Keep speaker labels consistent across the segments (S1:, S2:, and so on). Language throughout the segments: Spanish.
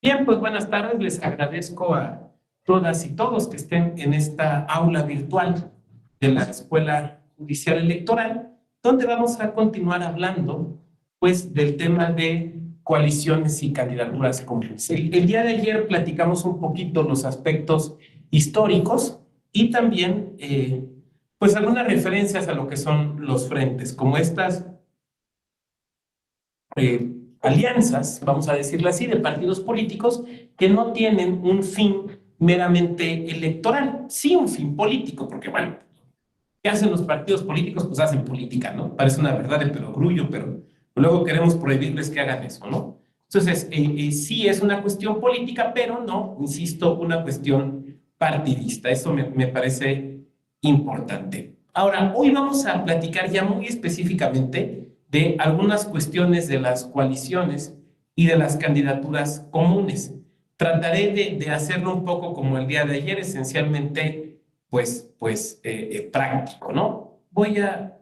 S1: Bien, pues buenas tardes. Les agradezco a todas y todos que estén en esta aula virtual de la Escuela Judicial Electoral, donde vamos a continuar hablando, pues, del tema de coaliciones y candidaturas comunes. El día de ayer platicamos un poquito los aspectos históricos y también, pues, algunas referencias a lo que son los frentes, como estas alianzas, vamos a decirlo así, de partidos políticos que no tienen un fin meramente electoral, sí un fin político, porque bueno, ¿qué hacen los partidos políticos? Pues hacen política, ¿no? Parece una verdad de perogrullo, pero luego queremos prohibirles que hagan eso, ¿no? Entonces, sí es una cuestión política, pero no, insisto, una cuestión partidista. Eso me parece importante. Ahora, hoy vamos a platicar ya muy específicamente de algunas cuestiones de las coaliciones y de las candidaturas comunes. Trataré de hacerlo un poco como el día de ayer, esencialmente, práctico, ¿no? Voy a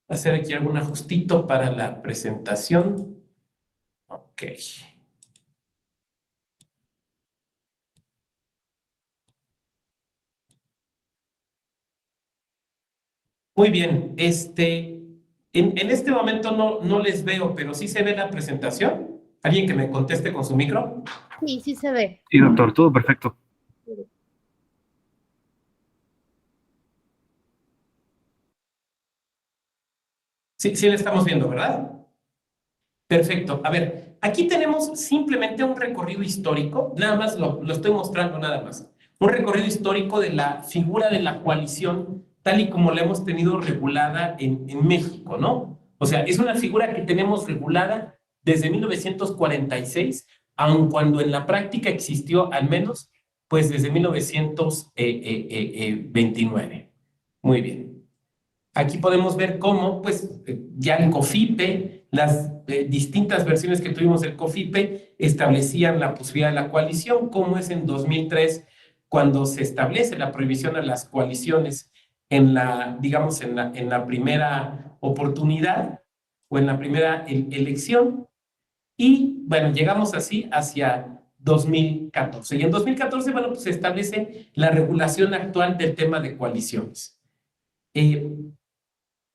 S1: hacer aquí algún ajustito para la presentación. Ok. Muy bien. En este momento no les veo, pero sí se ve la presentación. ¿Alguien que me conteste con su micro?
S2: Sí, sí se ve.
S3: Sí, doctor, todo perfecto.
S1: Sí, sí la estamos viendo, ¿verdad? Perfecto. A ver, aquí tenemos simplemente un recorrido histórico, nada más lo estoy mostrando nada más. Un recorrido histórico de la figura de la coalición tal y como la hemos tenido regulada en México, ¿no? O sea, es una figura que tenemos regulada desde 1946, aun cuando en la práctica existió al menos, pues desde 1929. Muy bien. Aquí podemos ver cómo, pues, ya el COFIPE, las distintas versiones que tuvimos del COFIPE establecían la posibilidad de la coalición, como es en 2003, cuando se establece la prohibición a las coaliciones digamos, en la primera oportunidad o en la primera elección. Y, bueno, llegamos así hacia 2014. Y en 2014, bueno, pues se establece la regulación actual del tema de coaliciones.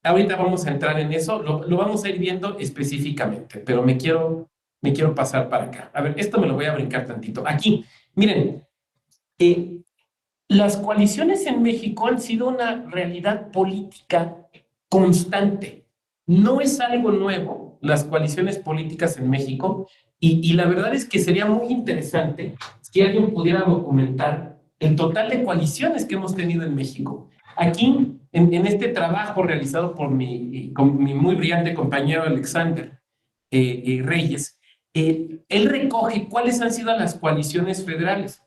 S1: Ahorita vamos a entrar en eso, lo vamos a ir viendo específicamente, pero me quiero pasar para acá. A ver, esto me lo voy a brincar tantito. Aquí, miren, eh, las coaliciones en México han sido una realidad política constante. No es algo nuevo, las coaliciones políticas en México, y la verdad es que sería muy interesante si alguien pudiera documentar el total de coaliciones que hemos tenido en México. Aquí, en este trabajo realizado por con mi muy brillante compañero Alexander Reyes, él recoge cuáles han sido las coaliciones federales.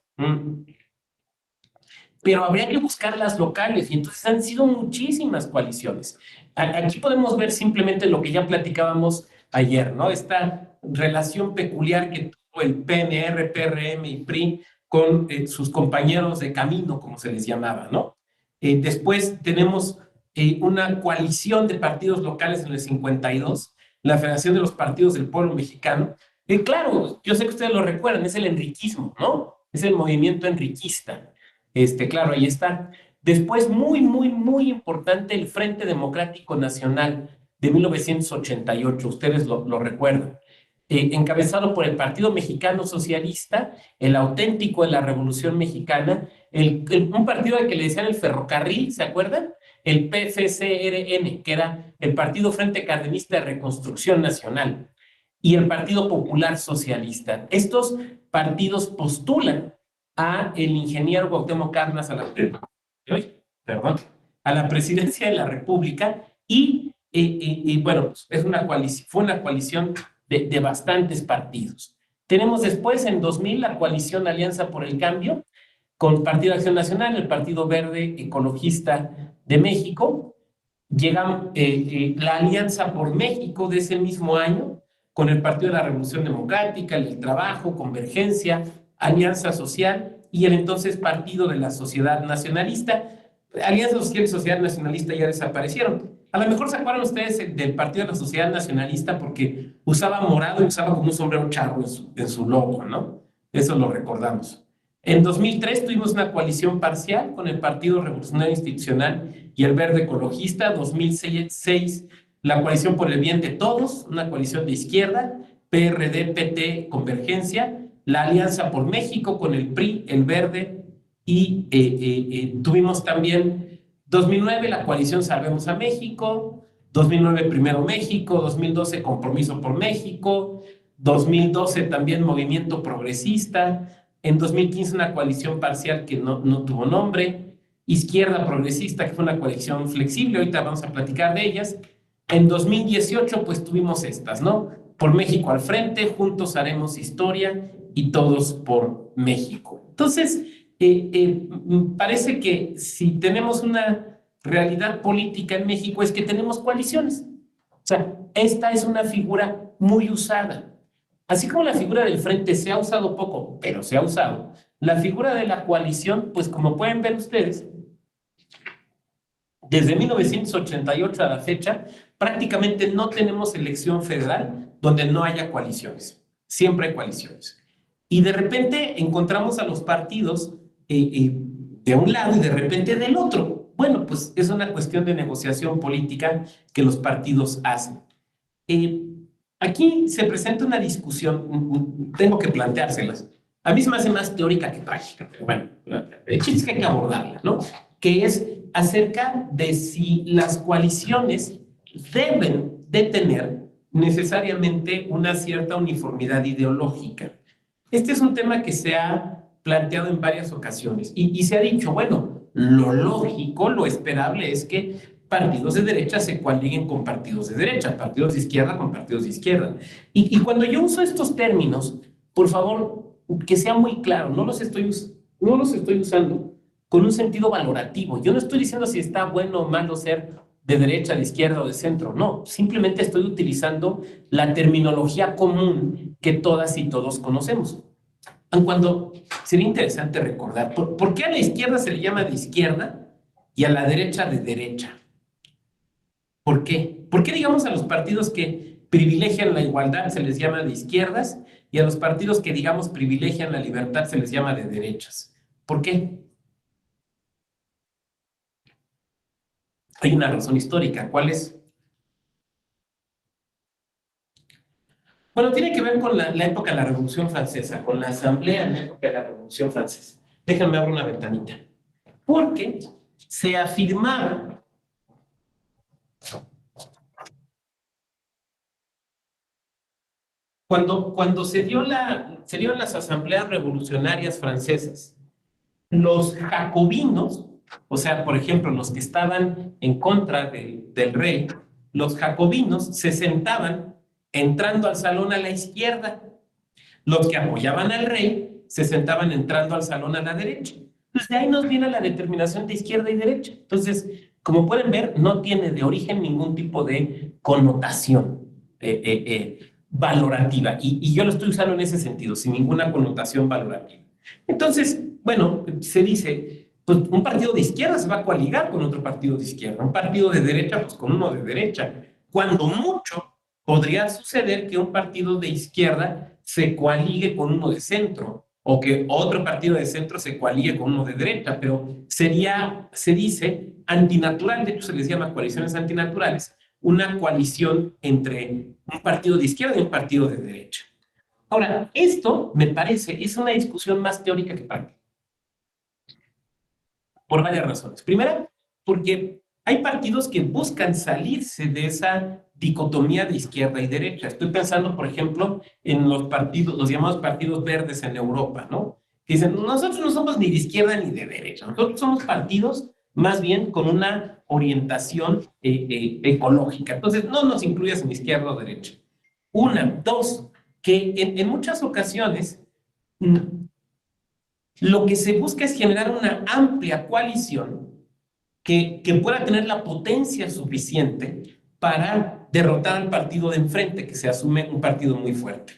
S1: Pero habría que buscar las locales, y entonces han sido muchísimas coaliciones. Aquí podemos ver simplemente lo que ya platicábamos ayer, ¿no? Esta relación peculiar que tuvo el PNR, PRM y PRI con sus compañeros de camino, como se les llamaba, ¿no? Después tenemos una coalición de partidos locales en el 52, la Federación de los Partidos del Pueblo Mexicano. Claro, yo sé que ustedes lo recuerdan, es el enriquismo, ¿no? Es el movimiento enriquista. Claro, ahí está. Después, muy importante, el Frente Democrático Nacional de 1988, ustedes lo recuerdan. Encabezado por el Partido Mexicano Socialista, el auténtico de la Revolución Mexicana, un partido al que le decían el ferrocarril, ¿se acuerdan? El PFCRN, que era el Partido Frente Cardenista de Reconstrucción Nacional, y el Partido Popular Socialista. Estos partidos postulan a el ingeniero Cuauhtémoc Cárdenas a la presidencia de la República y bueno, pues fue una coalición de bastantes partidos. Tenemos después, en 2000, la coalición Alianza por el Cambio, con Partido de Acción Nacional, el Partido Verde Ecologista de México. Llega la Alianza por México de ese mismo año, con el Partido de la Revolución Democrática, el Trabajo, Convergencia, Alianza Social y el entonces Partido de la Sociedad Nacionalista. Alianza Social y Sociedad Nacionalista ya desaparecieron. A lo mejor se acuerdan ustedes del Partido de la Sociedad Nacionalista porque usaba morado y usaba como un sombrero charro en su logo, ¿no? eso lo recordamos. En 2003 tuvimos una coalición parcial con el Partido Revolucionario Institucional y el Verde Ecologista. 2006, la coalición por el bien de todos, una coalición de izquierda, PRD, PT, Convergencia, la Alianza por México con el PRI, el Verde, y tuvimos también 2009 la coalición Salvemos a México, 2009 Primero México, 2012 Compromiso por México, 2012 también Movimiento Progresista, en 2015 una coalición parcial que no tuvo nombre, Izquierda Progresista, que fue una coalición flexible, ahorita vamos a platicar de ellas. En 2018 pues tuvimos estas, ¿no? Por México al frente, Juntos Haremos Historia y Todos por México. Entonces, parece que si tenemos una realidad política en México es que tenemos coaliciones. O sea, esta es una figura muy usada. Así como la figura del frente se ha usado poco, pero se ha usado, la figura de la coalición, pues como pueden ver ustedes, desde 1988 a la fecha, prácticamente no tenemos elección federal donde no haya coaliciones. Siempre hay coaliciones. Y de repente encontramos a los partidos de un lado y de repente del otro. Bueno, pues es una cuestión de negociación política que los partidos hacen. Aquí se presenta una discusión, tengo que planteárselas. A mí se me hace más teórica que práctica, pero bueno, el chiste es que hay que abordarla, ¿no? Que es acerca de si las coaliciones deben de tener necesariamente una cierta uniformidad ideológica. Este es un tema que se ha planteado en varias ocasiones y se ha dicho, bueno, lo lógico, lo esperable es que partidos de derecha se coaliguen con partidos de derecha, partidos de izquierda con partidos de izquierda. Y cuando yo uso estos términos, por favor, que sea muy claro, no los estoy usando con un sentido valorativo. Yo no estoy diciendo si está bueno o malo ser de derecha, de izquierda o de centro, no. Simplemente estoy utilizando la terminología común que todas y todos conocemos. Cuando sería interesante recordar, ¿por qué a la izquierda se le llama de izquierda y a la derecha de derecha? ¿Por qué? ¿Por qué digamos a los partidos que privilegian la igualdad se les llama de izquierdas y a los partidos que digamos privilegian la libertad se les llama de derechas? ¿Por qué? Hay una razón histórica. ¿Cuál es? Bueno, tiene que ver con la época de la Revolución Francesa, con la Asamblea en la época de la Revolución Francesa. Déjenme abrir una ventanita. Porque se afirmaba cuando se dieron las asambleas revolucionarias francesas, los jacobinos, o sea, por ejemplo, los que estaban en contra del rey, los jacobinos se sentaban entrando al salón a la izquierda. Los que apoyaban al rey se sentaban entrando al salón a la derecha. Entonces, de ahí nos viene la determinación de izquierda y derecha. Entonces, como pueden ver, no tiene de origen ningún tipo de connotación valorativa. Y yo lo estoy usando en ese sentido, sin ninguna connotación valorativa. Entonces, bueno, se dice, pues un partido de izquierda se va a coaligar con otro partido de izquierda, un partido de derecha, pues con uno de derecha. Cuando mucho, podría suceder que un partido de izquierda se coaligue con uno de centro, o que otro partido de centro se coaligue con uno de derecha, pero sería, se dice, antinatural, de hecho se les llama coaliciones antinaturales, una coalición entre un partido de izquierda y un partido de derecha. Ahora, esto, me parece, es una discusión más teórica que práctica, por varias razones. Primera, porque hay partidos que buscan salirse de esa dicotomía de izquierda y derecha. Estoy pensando, por ejemplo, en los partidos, los llamados partidos verdes en Europa, ¿no? Que dicen, nosotros no somos ni de izquierda ni de derecha, nosotros somos partidos más bien con una orientación ecológica. Entonces, no nos incluyas en izquierda o derecha. Una, dos, que en muchas ocasiones lo que se busca es generar una amplia coalición que pueda tener la potencia suficiente para derrotar al partido de enfrente, que se asume un partido muy fuerte.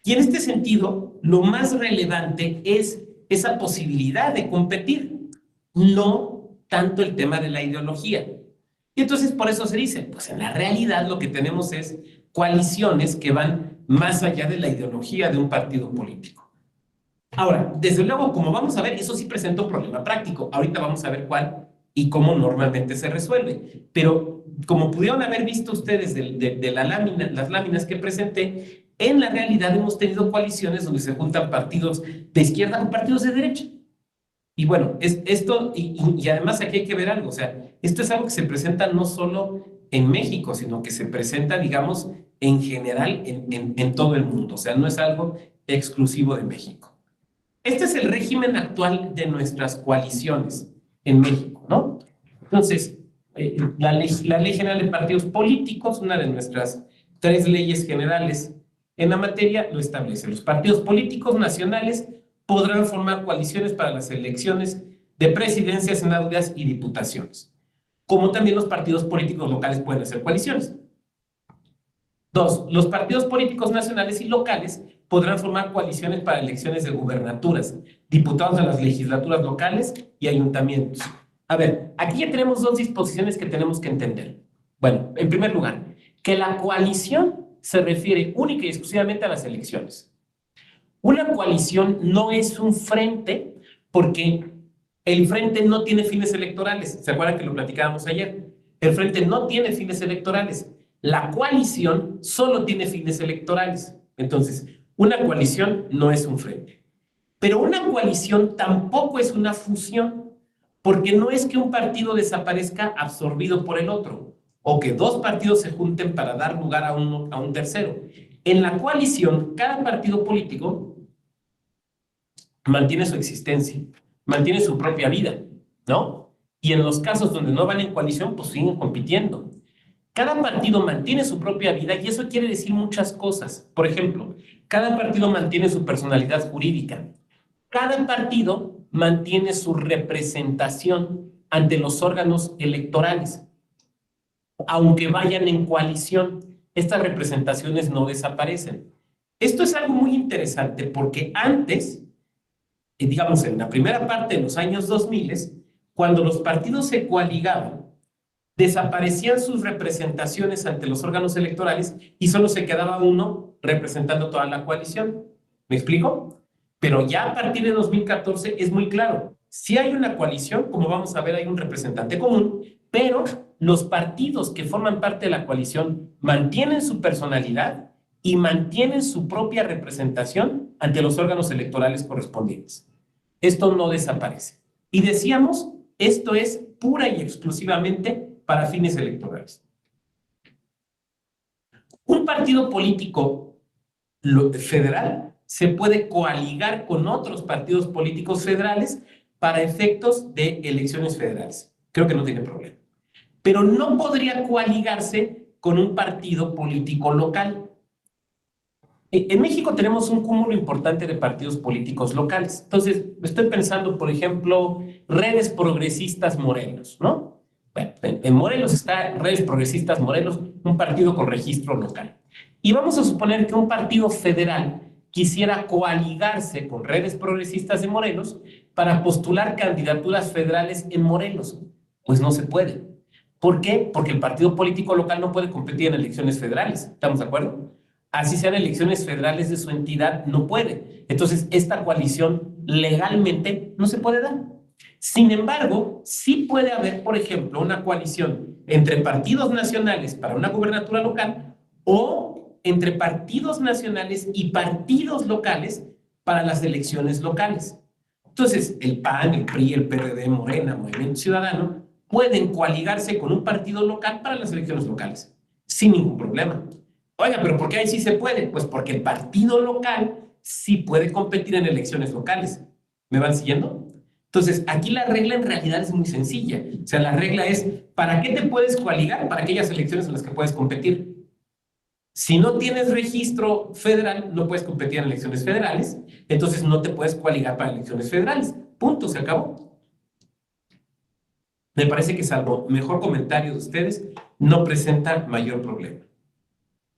S1: Y en este sentido, lo más relevante es esa posibilidad de competir, no tanto el tema de la ideología. Y entonces por eso se dice, pues en la realidad lo que tenemos es coaliciones que van más allá de la ideología de un partido político. Ahora, desde luego, como vamos a ver, eso sí presenta un problema práctico. Ahorita vamos a ver cuál y cómo normalmente se resuelve. Pero como pudieron haber visto ustedes de la lámina, las láminas que presenté, en la realidad hemos tenido coaliciones donde se juntan partidos de izquierda con partidos de derecha. Y bueno, y además aquí hay que ver algo, o sea, esto es algo que se presenta no solo en México, sino que se presenta, digamos, en general en todo el mundo, o sea, no es algo exclusivo de México. Este es el régimen actual de nuestras coaliciones en México, ¿no? Entonces, la Ley General de Partidos Políticos, una de nuestras tres leyes generales en la materia, lo establece. Los partidos políticos nacionales podrán formar coaliciones para las elecciones de presidencias, senadurías y diputaciones, como también los partidos políticos locales pueden hacer coaliciones. Dos, los partidos políticos nacionales y locales podrán formar coaliciones para elecciones de gubernaturas, diputados de las legislaturas locales y ayuntamientos. A ver, aquí ya tenemos dos disposiciones que tenemos que entender. Bueno, en primer lugar, que la coalición se refiere única y exclusivamente a las elecciones. Una coalición no es un frente porque el frente no tiene fines electorales. ¿Se acuerdan que lo platicábamos ayer? El frente no tiene fines electorales. La coalición solo tiene fines electorales. Entonces, una coalición no es un frente. Pero una coalición tampoco es una fusión, porque no es que un partido desaparezca absorbido por el otro, o que dos partidos se junten para dar lugar a un tercero. En la coalición, cada partido político mantiene su existencia, mantiene su propia vida, ¿no? Y en los casos donde no van en coalición, pues siguen compitiendo. Cada partido mantiene su propia vida y eso quiere decir muchas cosas. Por ejemplo, cada partido mantiene su personalidad jurídica. Cada partido mantiene su representación ante los órganos electorales. Aunque vayan en coalición, estas representaciones no desaparecen. Esto es algo muy interesante porque antes, digamos, en la primera parte de los años 2000, cuando los partidos se coaligaban, desaparecían sus representaciones ante los órganos electorales y solo se quedaba uno representando toda la coalición. ¿Me explico? Pero ya a partir de 2014 es muy claro. Si hay una coalición, como vamos a ver, hay un representante común, pero los partidos que forman parte de la coalición mantienen su personalidad y mantienen su propia representación ante los órganos electorales correspondientes. Esto no desaparece. Y decíamos, esto es pura y exclusivamente para fines electorales. Un partido político federal se puede coaligar con otros partidos políticos federales para efectos de elecciones federales. Creo que no tiene problema. Pero no podría coaligarse con un partido político local. En México tenemos un cúmulo importante de partidos políticos locales. Entonces, estoy pensando, por ejemplo, Redes Progresistas Morelos, ¿no? Bueno, en Morelos está Redes Progresistas Morelos, un partido con registro local. Y vamos a suponer que un partido federal quisiera coaligarse con Redes Progresistas de Morelos para postular candidaturas federales en Morelos. Pues no se puede. ¿Por qué? Porque el partido político local no puede competir en elecciones federales. ¿Estamos de acuerdo? Así sean elecciones federales de su entidad, no puede. Entonces, esta coalición legalmente no se puede dar. Sin embargo, sí puede haber, por ejemplo, una coalición entre partidos nacionales para una gubernatura local o entre partidos nacionales y partidos locales para las elecciones locales. Entonces, el PAN, el PRI, el PRD, Morena, Movimiento Ciudadano, pueden coaligarse con un partido local para las elecciones locales, sin ningún problema. Oiga, pero ¿por qué ahí sí se puede? Pues porque el partido local sí puede competir en elecciones locales. ¿Me van siguiendo? Entonces, aquí la regla en realidad es muy sencilla. O sea, la regla es, ¿para qué te puedes coaligar? Para aquellas elecciones en las que puedes competir. Si no tienes registro federal, no puedes competir en elecciones federales, entonces no te puedes coaligar para elecciones federales. Punto, se acabó. Me parece que salvo mejor comentario de ustedes, no presenta mayor problema.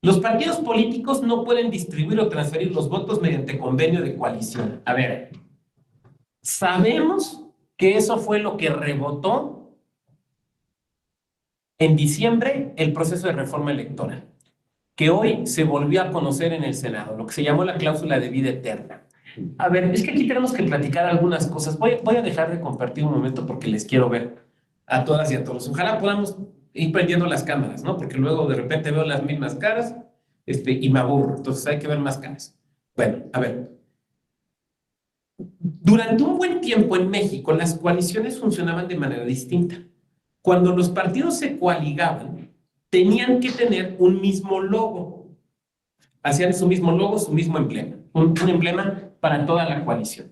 S1: Los partidos políticos no pueden distribuir o transferir los votos mediante convenio de coalición. A ver, sabemos que eso fue lo que rebotó en diciembre el proceso de reforma electoral, que hoy se volvió a conocer en el Senado, lo que se llamó la cláusula de vida eterna. A ver, es que aquí tenemos que platicar algunas cosas. Voy a dejar de compartir un momento porque les quiero ver a todas y a todos. Ojalá podamos ir prendiendo las cámaras, ¿no? Porque luego de repente veo las mismas caras, y me aburro. Entonces hay que ver más caras. Bueno, a ver. Durante un buen tiempo en México, las coaliciones funcionaban de manera distinta. Cuando los partidos se coaligaban, tenían que tener un mismo logo. Hacían su mismo logo, su mismo emblema. Un emblema para toda la coalición.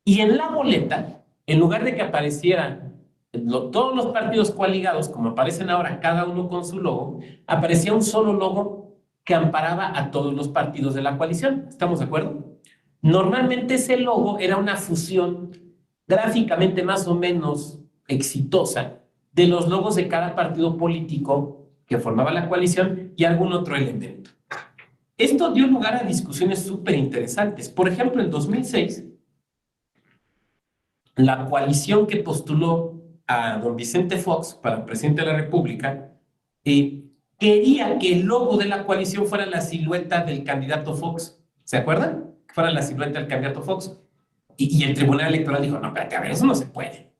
S1: Y en la boleta, en lugar de que aparecieran todos los partidos coaligados, como aparecen ahora, cada uno con su logo, aparecía un solo logo que amparaba a todos los partidos de la coalición. ¿Estamos de acuerdo? Normalmente ese logo era una fusión gráficamente más o menos exitosa de los logos de cada partido político que formaba la coalición y algún otro elemento. Esto dio lugar a discusiones súper interesantes. Por ejemplo, en 2006, la coalición que postuló a don Vicente Fox para presidente de la República quería que el logo de la coalición fuera la silueta del candidato Fox. ¿Se acuerdan? Que fuera la silueta del candidato Fox. Y el Tribunal Electoral dijo, no, espérate, a ver, eso no se puede.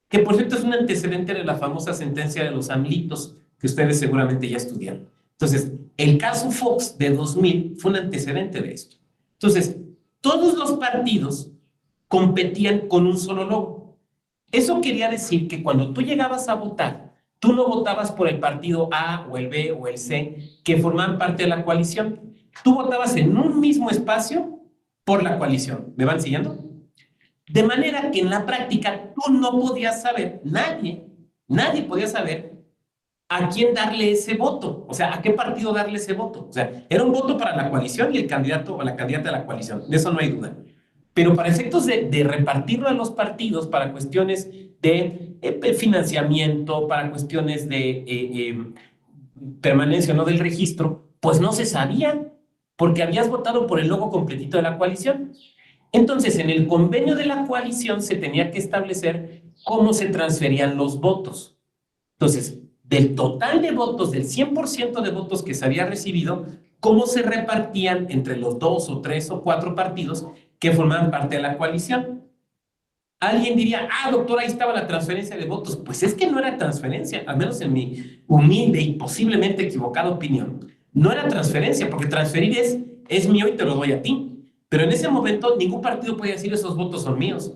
S1: Que por cierto es un antecedente de la famosa sentencia de los AMLitos, que ustedes seguramente ya estudiaron. Entonces, el caso Fox de 2000 fue un antecedente de esto. Entonces, todos los partidos competían con un solo logo. Eso quería decir que cuando tú llegabas a votar, tú no votabas por el partido A o el B o el C que formaban parte de la coalición. Tú votabas en un mismo espacio por la coalición. ¿Me van siguiendo? De manera que en la práctica tú no podías saber, nadie podía saber a quién darle ese voto, o sea, a qué partido darle ese voto. O sea, era un voto para la coalición y el candidato o la candidata de la coalición, de eso no hay duda. Pero para efectos de repartirlo a los partidos, para cuestiones de financiamiento, para cuestiones de permanencia o no del registro, pues no se sabía, porque habías votado por el logo completito de la coalición. Entonces, en el convenio de la coalición se tenía que establecer cómo se transferían los votos. Entonces, del total de votos, del 100% de votos que se había recibido, cómo se repartían entre los 2 o 3 o 4 partidos que formaban parte de la coalición. Alguien diría, doctor, ahí estaba la transferencia de votos. Pues es que no era transferencia, al menos en mi humilde y posiblemente equivocada opinión. No era transferencia, porque transferir es mío y te lo doy a ti. Pero en ese momento ningún partido podía decir esos votos son míos.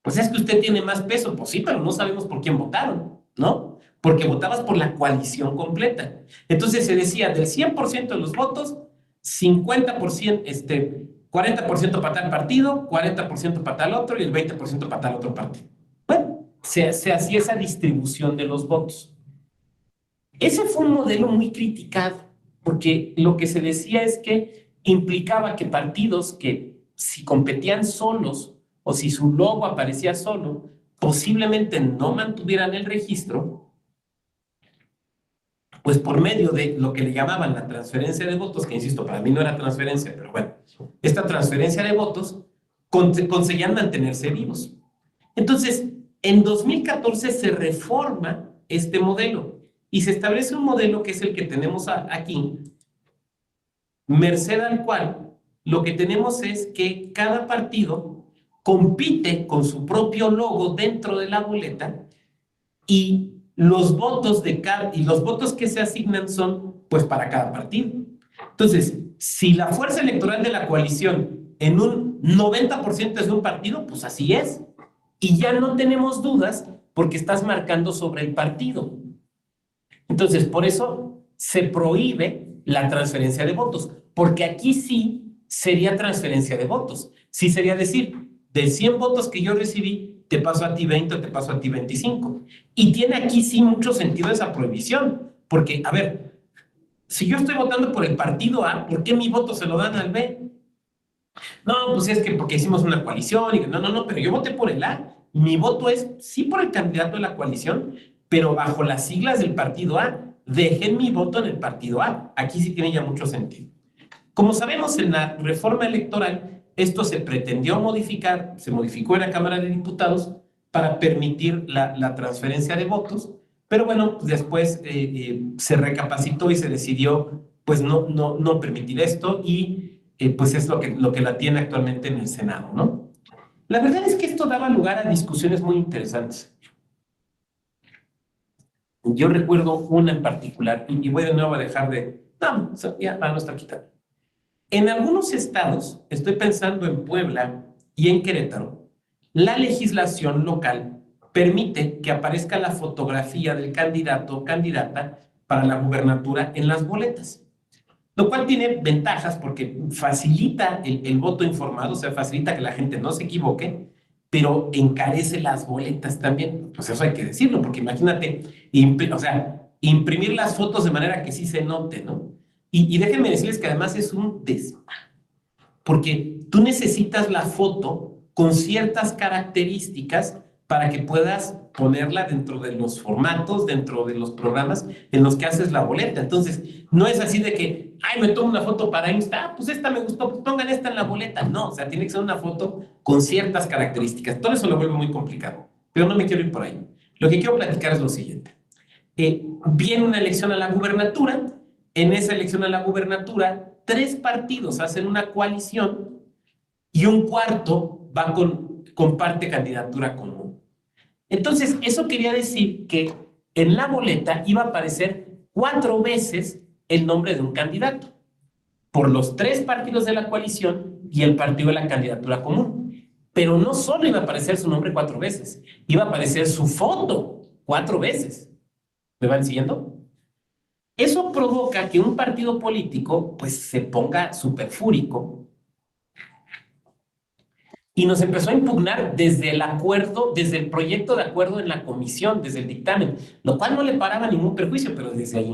S1: Pues es que usted tiene más peso. Pues sí, pero no sabemos por quién votaron, ¿no? Porque votabas por la coalición completa. Entonces se decía, del 100% de los votos, 50%, 40% para tal partido, 40% para tal otro y el 20% para tal otro partido. Bueno, se hacía esa distribución de los votos. Ese fue un modelo muy criticado, porque lo que se decía es que implicaba que partidos que si competían solos o si su logo aparecía solo, posiblemente no mantuvieran el registro, pues por medio de lo que le llamaban la transferencia de votos, que insisto, para mí no era transferencia, pero bueno, esta transferencia de votos conseguían mantenerse vivos. Entonces, en 2014 se reforma este modelo y se establece un modelo que es el que tenemos aquí, merced al cual lo que tenemos es que cada partido compite con su propio logo dentro de la boleta y los votos que se asignan son pues para cada partido. Entonces, si la fuerza electoral de la coalición en un 90% es de un partido, pues así es. Y ya no tenemos dudas porque estás marcando sobre el partido. Entonces, por eso se prohíbe la transferencia de votos, porque aquí sí sería transferencia de votos. Sí sería decir, de 100 votos que yo recibí, te paso a ti 20 o te paso a ti 25. Y tiene aquí sí mucho sentido esa prohibición, porque, a ver, si yo estoy votando por el partido A, ¿por qué mi voto se lo dan al B? No, pues es que porque hicimos una coalición, y no, pero yo voté por el A. Mi voto es sí por el candidato de la coalición, pero bajo las siglas del partido A. Dejen mi voto en el partido A. Aquí sí tiene ya mucho sentido. Como sabemos, en la reforma electoral, esto se pretendió modificar, se modificó en la Cámara de Diputados para permitir la transferencia de votos, pero bueno, después se recapacitó y se decidió pues no permitir esto y pues es lo que la tiene actualmente en el Senado, ¿no? La verdad es que esto daba lugar a discusiones muy interesantes. Yo recuerdo una en particular, y voy de nuevo a dejar de... No, ya, para no estar quitando. En algunos estados, estoy pensando en Puebla y en Querétaro, la legislación local permite que aparezca la fotografía del candidato o candidata para la gubernatura en las boletas, lo cual tiene ventajas porque facilita el voto informado, o sea, facilita que la gente no se equivoque, pero encarece las boletas también. Pues eso hay que decirlo, porque imagínate, o sea, imprimir las fotos de manera que sí se note, ¿no? Y déjenme decirles que además es un porque tú necesitas la foto con ciertas características para que puedas ponerla dentro de los formatos, dentro de los programas en los que haces la boleta. Entonces, no es así de que, ay, me tomo una foto para Insta, pues esta me gustó, pues pongan esta en la boleta. No, o sea, tiene que ser una foto con ciertas características. Todo eso lo vuelve muy complicado, pero no me quiero ir por ahí. Lo que quiero platicar es lo siguiente. Viene una elección a la gubernatura. En esa elección a la gubernatura, 3 partidos hacen una coalición y un cuarto va comparte candidatura común. Entonces, eso quería decir que en la boleta iba a aparecer 4 veces el nombre de un candidato, por los 3 partidos de la coalición y el partido de la candidatura común. Pero no solo iba a aparecer su nombre 4 veces, iba a aparecer su foto 4 veces. ¿Me van siguiendo? Eso provoca que un partido político pues se ponga súper fúrico y nos empezó a impugnar desde el acuerdo, desde el proyecto de acuerdo en la comisión, desde el dictamen, lo cual no le paraba ningún perjuicio, pero desde ahí.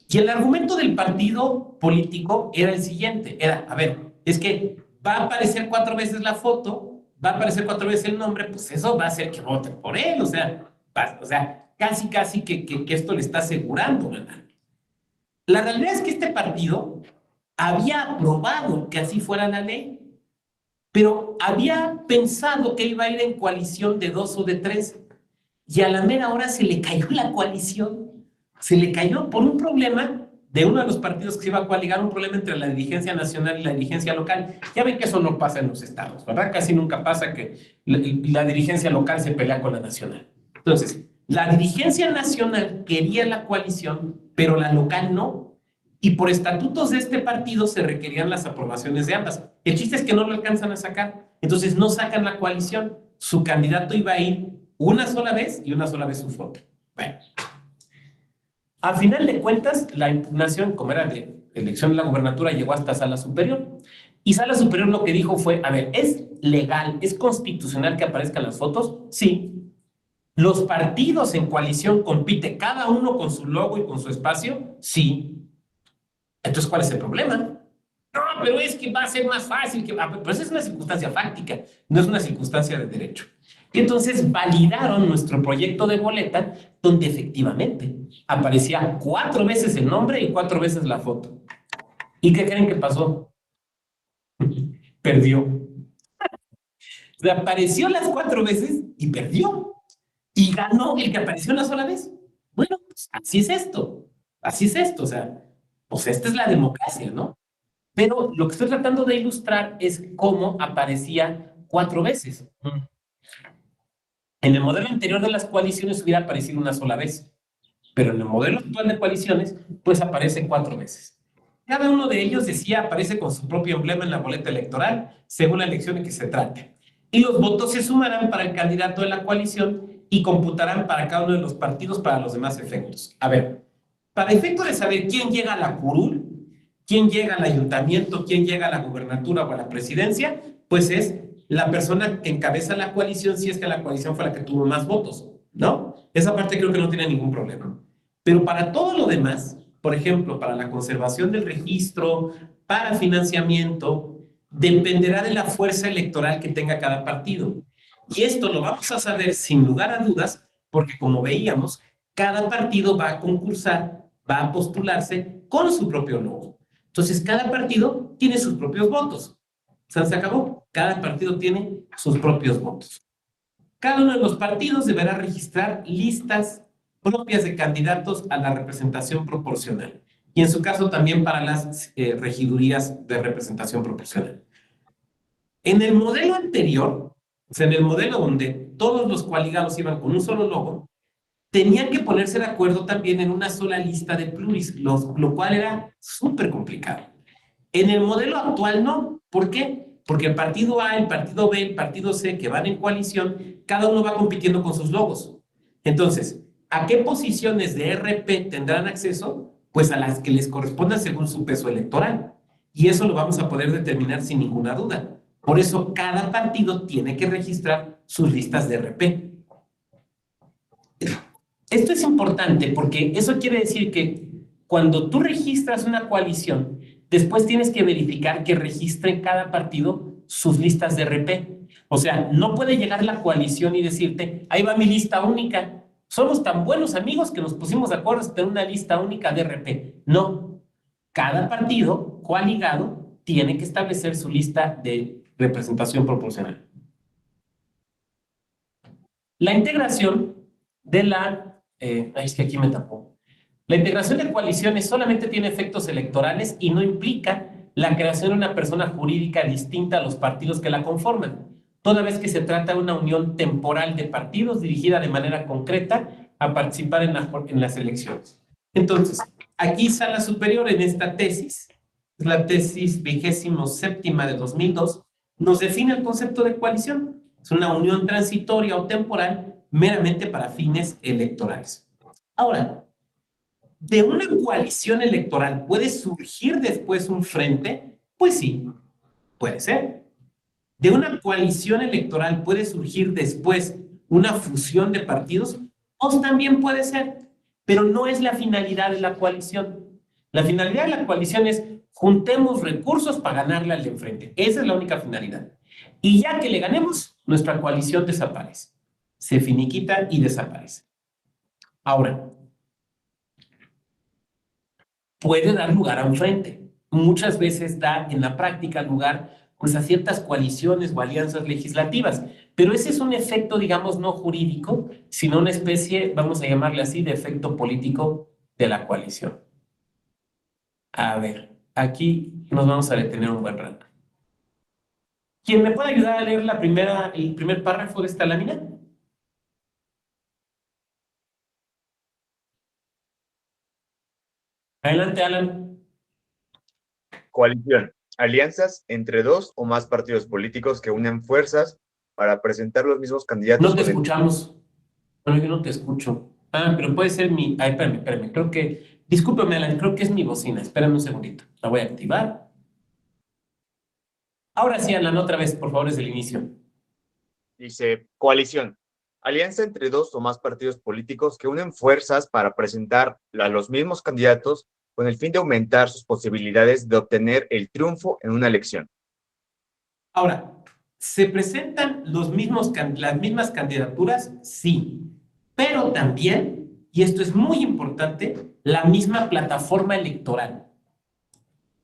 S1: Y el argumento del partido político era el siguiente, era, a ver, es que va a aparecer 4 veces la foto, va a aparecer 4 veces el nombre, pues eso va a hacer que voten por él, o sea, casi que esto le está asegurando ganar. La realidad es que este partido había aprobado que así fuera la ley, pero había pensado que iba a ir en coalición de 2 o de 3, y a la mera hora se le cayó la coalición, se le cayó por un problema de uno de los partidos que se iba a coaligar, un problema entre la dirigencia nacional y la dirigencia local. Ya ven que eso no pasa en los estados, ¿verdad? Casi nunca pasa que la dirigencia local se pelea con la nacional. Entonces, la dirigencia nacional quería la coalición, pero la local no. Y por estatutos de este partido se requerían las aprobaciones de ambas. El chiste es que no lo alcanzan a sacar. Entonces no sacan la coalición. Su candidato iba a ir una sola vez y una sola vez su foto. Bueno, a final de cuentas, la impugnación, como era de elección de la gubernatura, llegó hasta Sala Superior. Y Sala Superior lo que dijo fue, a ver, ¿es legal, es constitucional que aparezcan las fotos? Sí. ¿Los partidos en coalición compiten cada uno con su logo y con su espacio? Sí. Entonces, ¿cuál es el problema? No, pero es que va a ser más fácil. Pero esa es una circunstancia fáctica, no es una circunstancia de derecho. Y entonces validaron nuestro proyecto de boleta, donde efectivamente aparecía 4 veces el nombre y 4 veces la foto. ¿Y qué creen que pasó? Perdió. O sea, apareció las 4 veces y perdió. Y ganó el que apareció una sola vez. Bueno, pues así es esto. Así es esto. O sea, pues esta es la democracia, ¿no? Pero lo que estoy tratando de ilustrar es cómo aparecía 4 veces. En el modelo anterior de las coaliciones hubiera aparecido una sola vez, pero en el modelo actual de coaliciones, pues aparece 4 veces. Cada uno de ellos, decía, aparece con su propio emblema en la boleta electoral, según la elección de que se trate. Y los votos se sumarán para el candidato de la coalición y computarán para cada uno de los partidos para los demás efectos. A ver, para efecto de saber quién llega a la curul, quién llega al ayuntamiento, quién llega a la gubernatura o a la presidencia, pues es la persona que encabeza la coalición, si es que la coalición fue la que tuvo más votos, ¿no? Esa parte creo que no tiene ningún problema. Pero para todo lo demás, por ejemplo, para la conservación del registro, para financiamiento, dependerá de la fuerza electoral que tenga cada partido. Y esto lo vamos a saber sin lugar a dudas, porque como veíamos, cada partido va a concursar, va a postularse con su propio logo. Entonces, cada partido tiene sus propios votos. Se acabó. Cada partido tiene sus propios votos. Cada uno de los partidos deberá registrar listas propias de candidatos a la representación proporcional. y en su caso también para las regidurías de representación proporcional. En el modelo anterior, o sea, en el modelo donde todos los coaligados iban con un solo logo, tenían que ponerse de acuerdo también en una sola lista de pluris, lo cual era súper complicado. En el modelo actual no. ¿Por qué? Porque el partido A, el partido B, el partido C, que van en coalición, cada uno va compitiendo con sus logos. Entonces, ¿a qué posiciones de RP tendrán acceso? Pues a las que les correspondan según su peso electoral. Y eso lo vamos a poder determinar sin ninguna duda. Por eso, cada partido tiene que registrar sus listas de RP. Esto es importante porque eso quiere decir que cuando tú registras una coalición, después tienes que verificar que registre cada partido sus listas de RP. O sea, no puede llegar la coalición y decirte, ahí va mi lista única. Somos tan buenos amigos que nos pusimos de acuerdo en tener una lista única de RP. No, cada partido coaligado tiene que establecer su lista de representación proporcional. La integración de es que aquí me tapó. La integración de coaliciones solamente tiene efectos electorales y no implica la creación de una persona jurídica distinta a los partidos que la conforman, toda vez que se trata de una unión temporal de partidos dirigida de manera concreta a participar en las elecciones. Entonces, aquí Sala Superior en esta tesis, es la tesis 27ª de 2002, nos define el concepto de coalición. Es una unión transitoria o temporal meramente para fines electorales. Ahora, ¿de una coalición electoral puede surgir después un frente? Pues sí, puede ser. ¿De una coalición electoral puede surgir después una fusión de partidos? Pues también puede ser, pero no es la finalidad de la coalición. La finalidad de la coalición es juntemos recursos para ganarle al de enfrente. Esa es la única finalidad. Y ya que le ganemos, nuestra coalición desaparece. Se finiquita y desaparece. Ahora, puede dar lugar a un frente. Muchas veces da en la práctica lugar pues, a ciertas coaliciones o alianzas legislativas, pero ese es un efecto, digamos, no jurídico, sino una especie, vamos a llamarle así, de efecto político de la coalición. A ver, aquí nos vamos a detener un buen rato. ¿Quién me puede ayudar a leer el primer párrafo de esta lámina? Adelante, Alan.
S2: Coalición. Alianzas entre dos o más partidos políticos que unen fuerzas para presentar los mismos candidatos.
S1: No te escuchamos. Bueno, yo no te escucho. Pero puede ser mi... Ay, espérame. Creo que... Discúlpame, Alan, creo que es mi bocina. Espérame un segundito. La voy a activar. Ahora sí, Alan, otra vez, por favor, desde el inicio.
S2: Dice, coalición. Alianza entre dos o más partidos políticos que unen fuerzas para presentar a los mismos candidatos con el fin de aumentar sus posibilidades de obtener el triunfo en una elección.
S1: Ahora, ¿se presentan las mismas candidaturas? Sí, pero también, y esto es muy importante, la misma plataforma electoral.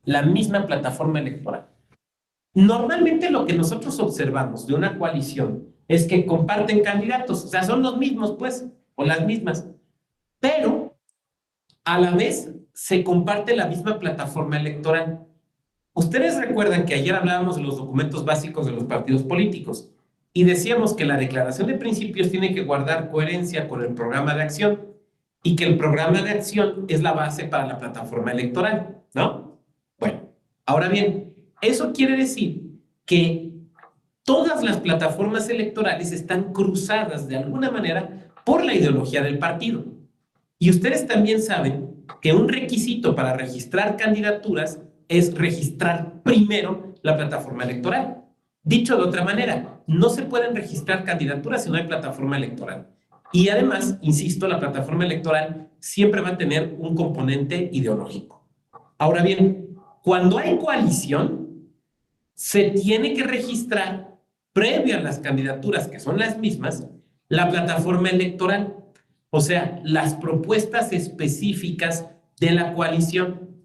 S1: La misma plataforma electoral. Normalmente lo que nosotros observamos de una coalición es que comparten candidatos, o sea, son los mismos, pues, o las mismas, pero a la vez se comparte la misma plataforma electoral. Ustedes recuerdan que ayer hablábamos de los documentos básicos de los partidos políticos y decíamos que la declaración de principios tiene que guardar coherencia con el programa de acción y que el programa de acción es la base para la plataforma electoral, ¿no? Bueno, ahora bien, eso quiere decir que todas las plataformas electorales están cruzadas de alguna manera por la ideología del partido. Y ustedes también saben que un requisito para registrar candidaturas es registrar primero la plataforma electoral. Dicho de otra manera, no se pueden registrar candidaturas si no hay plataforma electoral. Y además, insisto, la plataforma electoral siempre va a tener un componente ideológico. Ahora bien, cuando hay coalición, se tiene que registrar, previo a las candidaturas, que son las mismas, la plataforma electoral. O sea, las propuestas específicas de la coalición.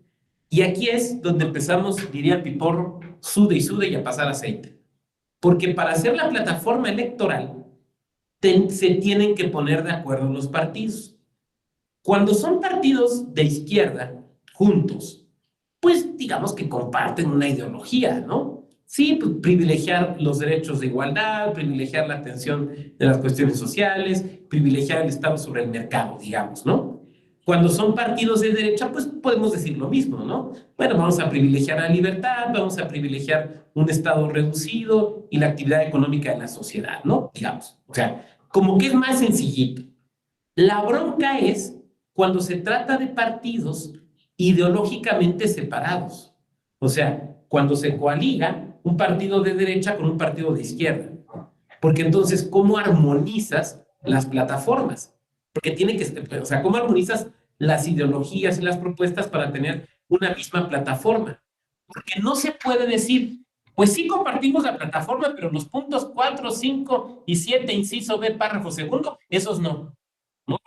S1: Y aquí es donde empezamos, diría Piporro, sude y a pasar aceite. Porque para hacer la plataforma electoral, se tienen que poner de acuerdo los partidos. Cuando son partidos de izquierda, juntos, pues digamos que comparten una ideología, ¿no? Sí, pues, privilegiar los derechos de igualdad, privilegiar la atención de las cuestiones sociales, privilegiar el Estado sobre el mercado, digamos, ¿no? Cuando son partidos de derecha, pues podemos decir lo mismo, ¿no? Bueno, vamos a privilegiar la libertad, vamos a privilegiar un Estado reducido y la actividad económica de la sociedad, ¿no? Digamos, o sea, como que es más sencillito. La bronca es cuando se trata de partidos ideológicamente separados. O sea, cuando se coaliga un partido de derecha con un partido de izquierda. Porque entonces, ¿cómo armonizas las plataformas? Porque tiene que, o sea, ¿cómo armonizas las ideologías y las propuestas para tener una misma plataforma? Porque no se puede decir, pues sí compartimos la plataforma, pero los puntos 4, 5 y 7, inciso B, párrafo segundo, esos no. No,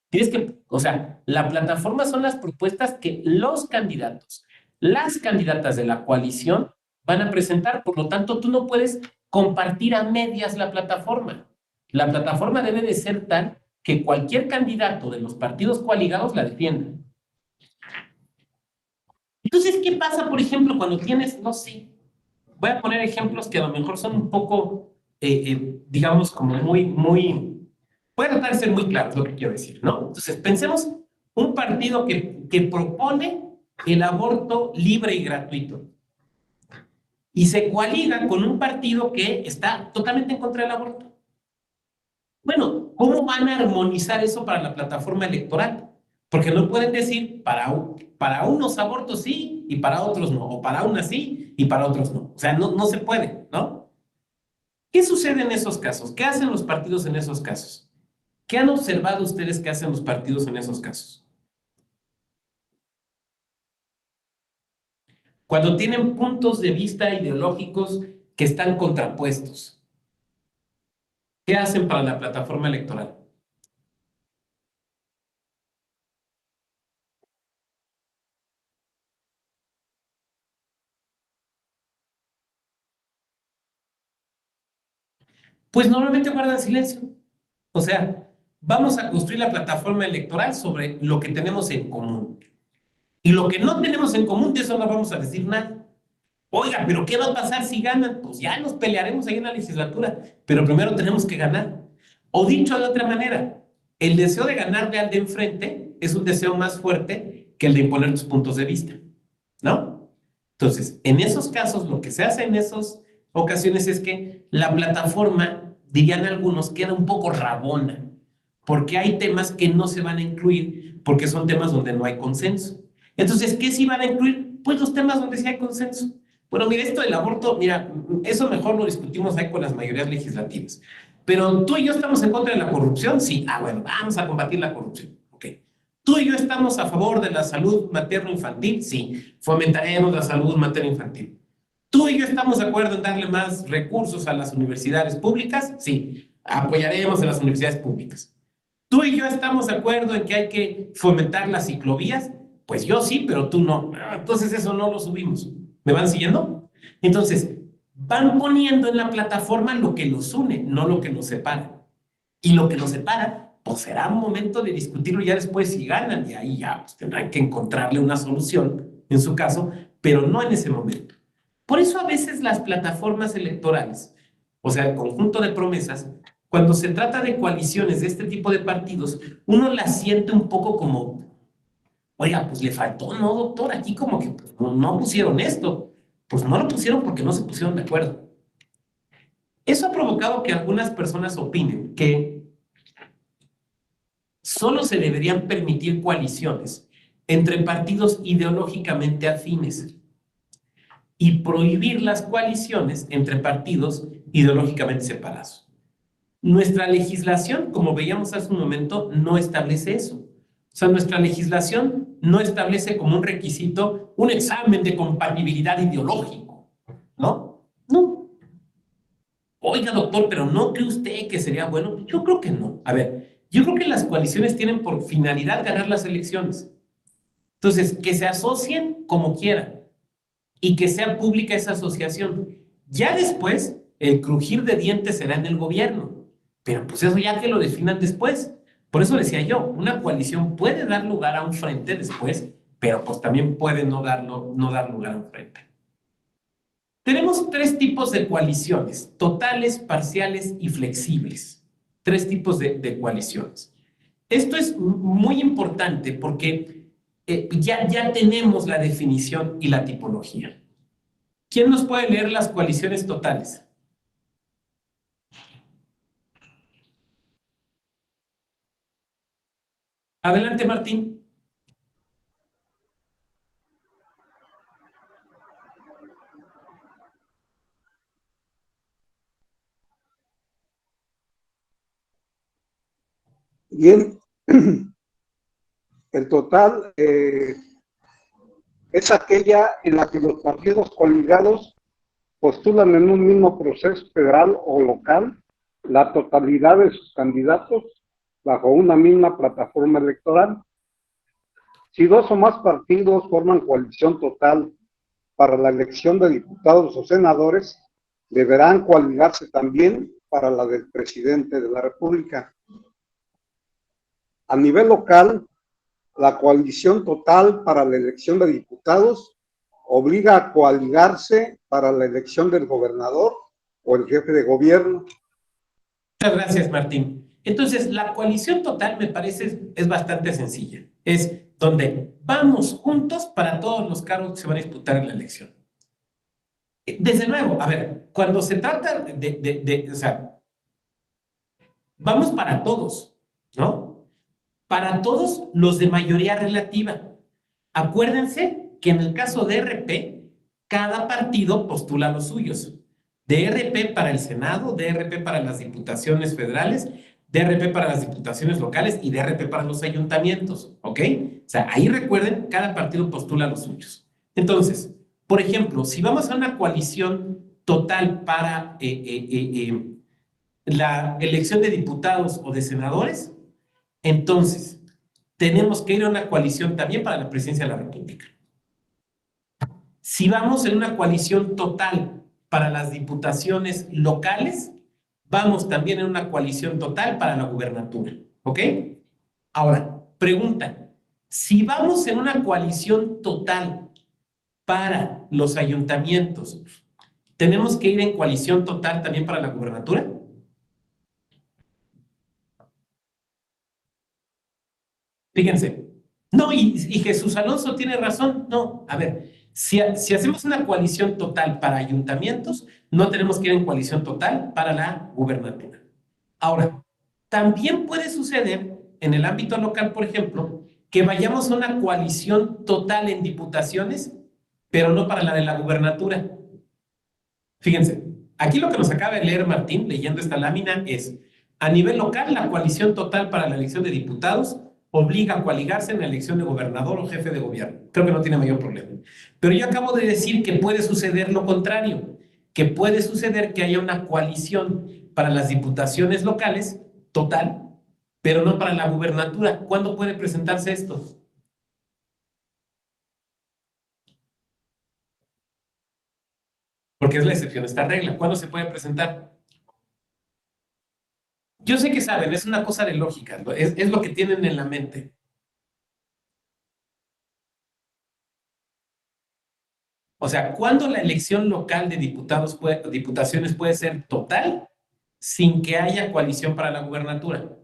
S1: tienes que, o sea, la plataforma son las propuestas que los candidatos, las candidatas de la coalición van a presentar, por lo tanto, tú no puedes compartir a medias la plataforma. La plataforma debe de ser tal que cualquier candidato de los partidos coaligados la defienda. Entonces, ¿qué pasa, por ejemplo, cuando tienes, no sé, voy a poner ejemplos que a lo mejor son un poco, digamos, como voy a tratar de ser muy claro lo que quiero decir, ¿no? Entonces, pensemos un partido que propone el aborto libre y gratuito y se coaliga con un partido que está totalmente en contra del aborto. Bueno, ¿cómo van a armonizar eso para la plataforma electoral? Porque no pueden decir para unos abortos sí y para otros no, o para unas sí y para otros no. O sea, no se puede, ¿no? ¿Qué sucede en esos casos? ¿Qué hacen los partidos en esos casos? ¿Qué han observado ustedes que hacen los partidos en esos casos? Cuando tienen puntos de vista ideológicos que están contrapuestos, ¿qué hacen para la plataforma electoral? Pues normalmente guardan silencio. O sea, vamos a construir la plataforma electoral sobre lo que tenemos en común. Y lo que no tenemos en común, de eso no vamos a decir nada. Oiga, pero ¿qué va a pasar si ganan? Pues ya nos pelearemos ahí en la legislatura, pero primero tenemos que ganar. O dicho de otra manera, el deseo de ganarle al de enfrente es un deseo más fuerte que el de imponer tus puntos de vista, ¿no? Entonces, en esos casos, lo que se hace en esas ocasiones es que la plataforma, dirían algunos, queda un poco rabona, porque hay temas que no se van a incluir, porque son temas donde no hay consenso. Entonces, ¿qué sí van a incluir? Pues los temas donde sí hay consenso. Bueno, mira, esto del aborto, mira, eso mejor lo discutimos ahí con las mayorías legislativas. Pero tú y yo estamos en contra de la corrupción, sí. Ah, bueno, vamos a combatir la corrupción. Ok. Tú y yo estamos a favor de la salud materno-infantil, sí. Fomentaremos la salud materno-infantil. Tú y yo estamos de acuerdo en darle más recursos a las universidades públicas, sí. Apoyaremos a las universidades públicas. Tú y yo estamos de acuerdo en que hay que fomentar las ciclovías, pues yo sí, pero tú no. Entonces eso no lo subimos. ¿Me van siguiendo? Entonces, van poniendo en la plataforma lo que los une, no lo que los separa. Y lo que los separa, pues será un momento de discutirlo ya después si ganan, y ahí ya pues, tendrán que encontrarle una solución, en su caso, pero no en ese momento. Por eso a veces las plataformas electorales, o sea, el conjunto de promesas, cuando se trata de coaliciones de este tipo de partidos, uno las siente un poco como, oiga, pues le faltó, ¿no, doctor? Aquí como que pues, no pusieron esto. Pues no lo pusieron porque no se pusieron de acuerdo. Eso ha provocado que algunas personas opinen que solo se deberían permitir coaliciones entre partidos ideológicamente afines y prohibir las coaliciones entre partidos ideológicamente separados. Nuestra legislación, como veíamos hace un momento, no establece eso. O sea, nuestra legislación no establece como un requisito un examen de compatibilidad ideológico, ¿no? No. Oiga, doctor, pero ¿no cree usted que sería bueno? Yo creo que no. A ver, yo creo que las coaliciones tienen por finalidad ganar las elecciones. Entonces, que se asocien como quieran y que sea pública esa asociación. Ya después, el crujir de dientes será en el gobierno, pero pues eso ya que lo definan después. Por eso decía yo, una coalición puede dar lugar a un frente después pero pues también puede no dar lugar a un frente. Tenemos tres tipos de coaliciones: totales, parciales y flexibles. Tres tipos de coaliciones. Esto es muy importante porque ya tenemos la definición y la tipología. ¿Quién nos puede leer las coaliciones totales? Adelante, Martín.
S3: Bien, el total es aquella en la que los partidos coligados postulan en un mismo proceso federal o local la totalidad de sus candidatos bajo una misma plataforma electoral. Si dos o más partidos forman coalición total para la elección de diputados o senadores, deberán coaligarse también para la del presidente de la República. A nivel local, la coalición total para la elección de diputados obliga a coaligarse para la elección del gobernador o el jefe de gobierno.
S1: Muchas gracias, Martín. Entonces, la coalición total me parece es bastante sencilla. Es donde vamos juntos para todos los cargos que se van a disputar en la elección. Desde luego, a ver, cuando se trata o sea, vamos para todos, ¿no? Para todos los de mayoría relativa. Acuérdense que en el caso de RP, cada partido postula los suyos. DRP para el Senado, DRP para las diputaciones federales, DRP para las diputaciones locales y DRP para los ayuntamientos, ¿ok? O sea, ahí recuerden, cada partido postula los suyos. Entonces, por ejemplo, si vamos a una coalición total para la elección de diputados o de senadores, entonces tenemos que ir a una coalición también para la presidencia de la República. Si vamos en una coalición total para las diputaciones locales, vamos también en una coalición total para la gubernatura, ¿ok? Ahora, pregunta, si vamos en una coalición total para los ayuntamientos, ¿tenemos que ir en coalición total también para la gubernatura? Fíjense, no, y Jesús Alonso tiene razón, no, a ver, si hacemos una coalición total para ayuntamientos, no tenemos que ir en coalición total para la gubernatura. Ahora, también puede suceder en el ámbito local, por ejemplo, que vayamos a una coalición total en diputaciones, pero no para la de la gubernatura. Fíjense, aquí lo que nos acaba de leer Martín, leyendo esta lámina, es: a nivel local, la coalición total para la elección de diputados obliga a coaligarse en la elección de gobernador o jefe de gobierno. Creo que no tiene mayor problema. Pero yo acabo de decir que puede suceder lo contrario, que puede suceder que haya una coalición para las diputaciones locales total, pero no para la gubernatura. ¿Cuándo puede presentarse esto? Porque es la excepción a esta regla. ¿Cuándo se puede presentar? Yo sé que saben, es una cosa de lógica, es lo que tienen en la mente. O sea, ¿cuándo la elección local de diputaciones puede ser total sin que haya coalición para la gubernatura?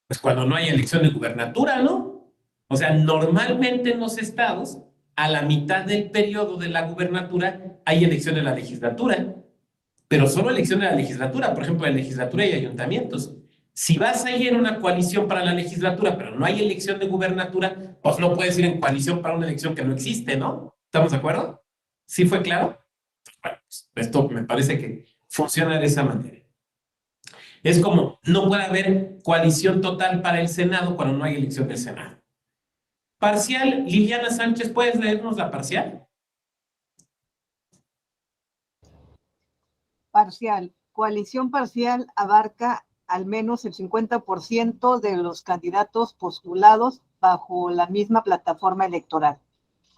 S1: Pues cuando no hay elección de gubernatura, ¿no? O sea, normalmente en los estados, a la mitad del periodo de la gubernatura hay elección de la legislatura, pero solo elección de la legislatura, por ejemplo, de legislatura y ayuntamientos. Si vas a ir en una coalición para la legislatura, pero no hay elección de gubernatura, pues no puedes ir en coalición para una elección que no existe, ¿no? ¿Estamos de acuerdo? ¿Sí fue claro? Bueno, pues esto me parece que funciona de esa manera. Es como, no puede haber coalición total para el Senado cuando no hay elección del Senado. Parcial, Liliana Sánchez, ¿puedes leernos la parcial?
S4: Parcial. Coalición parcial abarca al menos el 50% de los candidatos postulados bajo la misma plataforma electoral.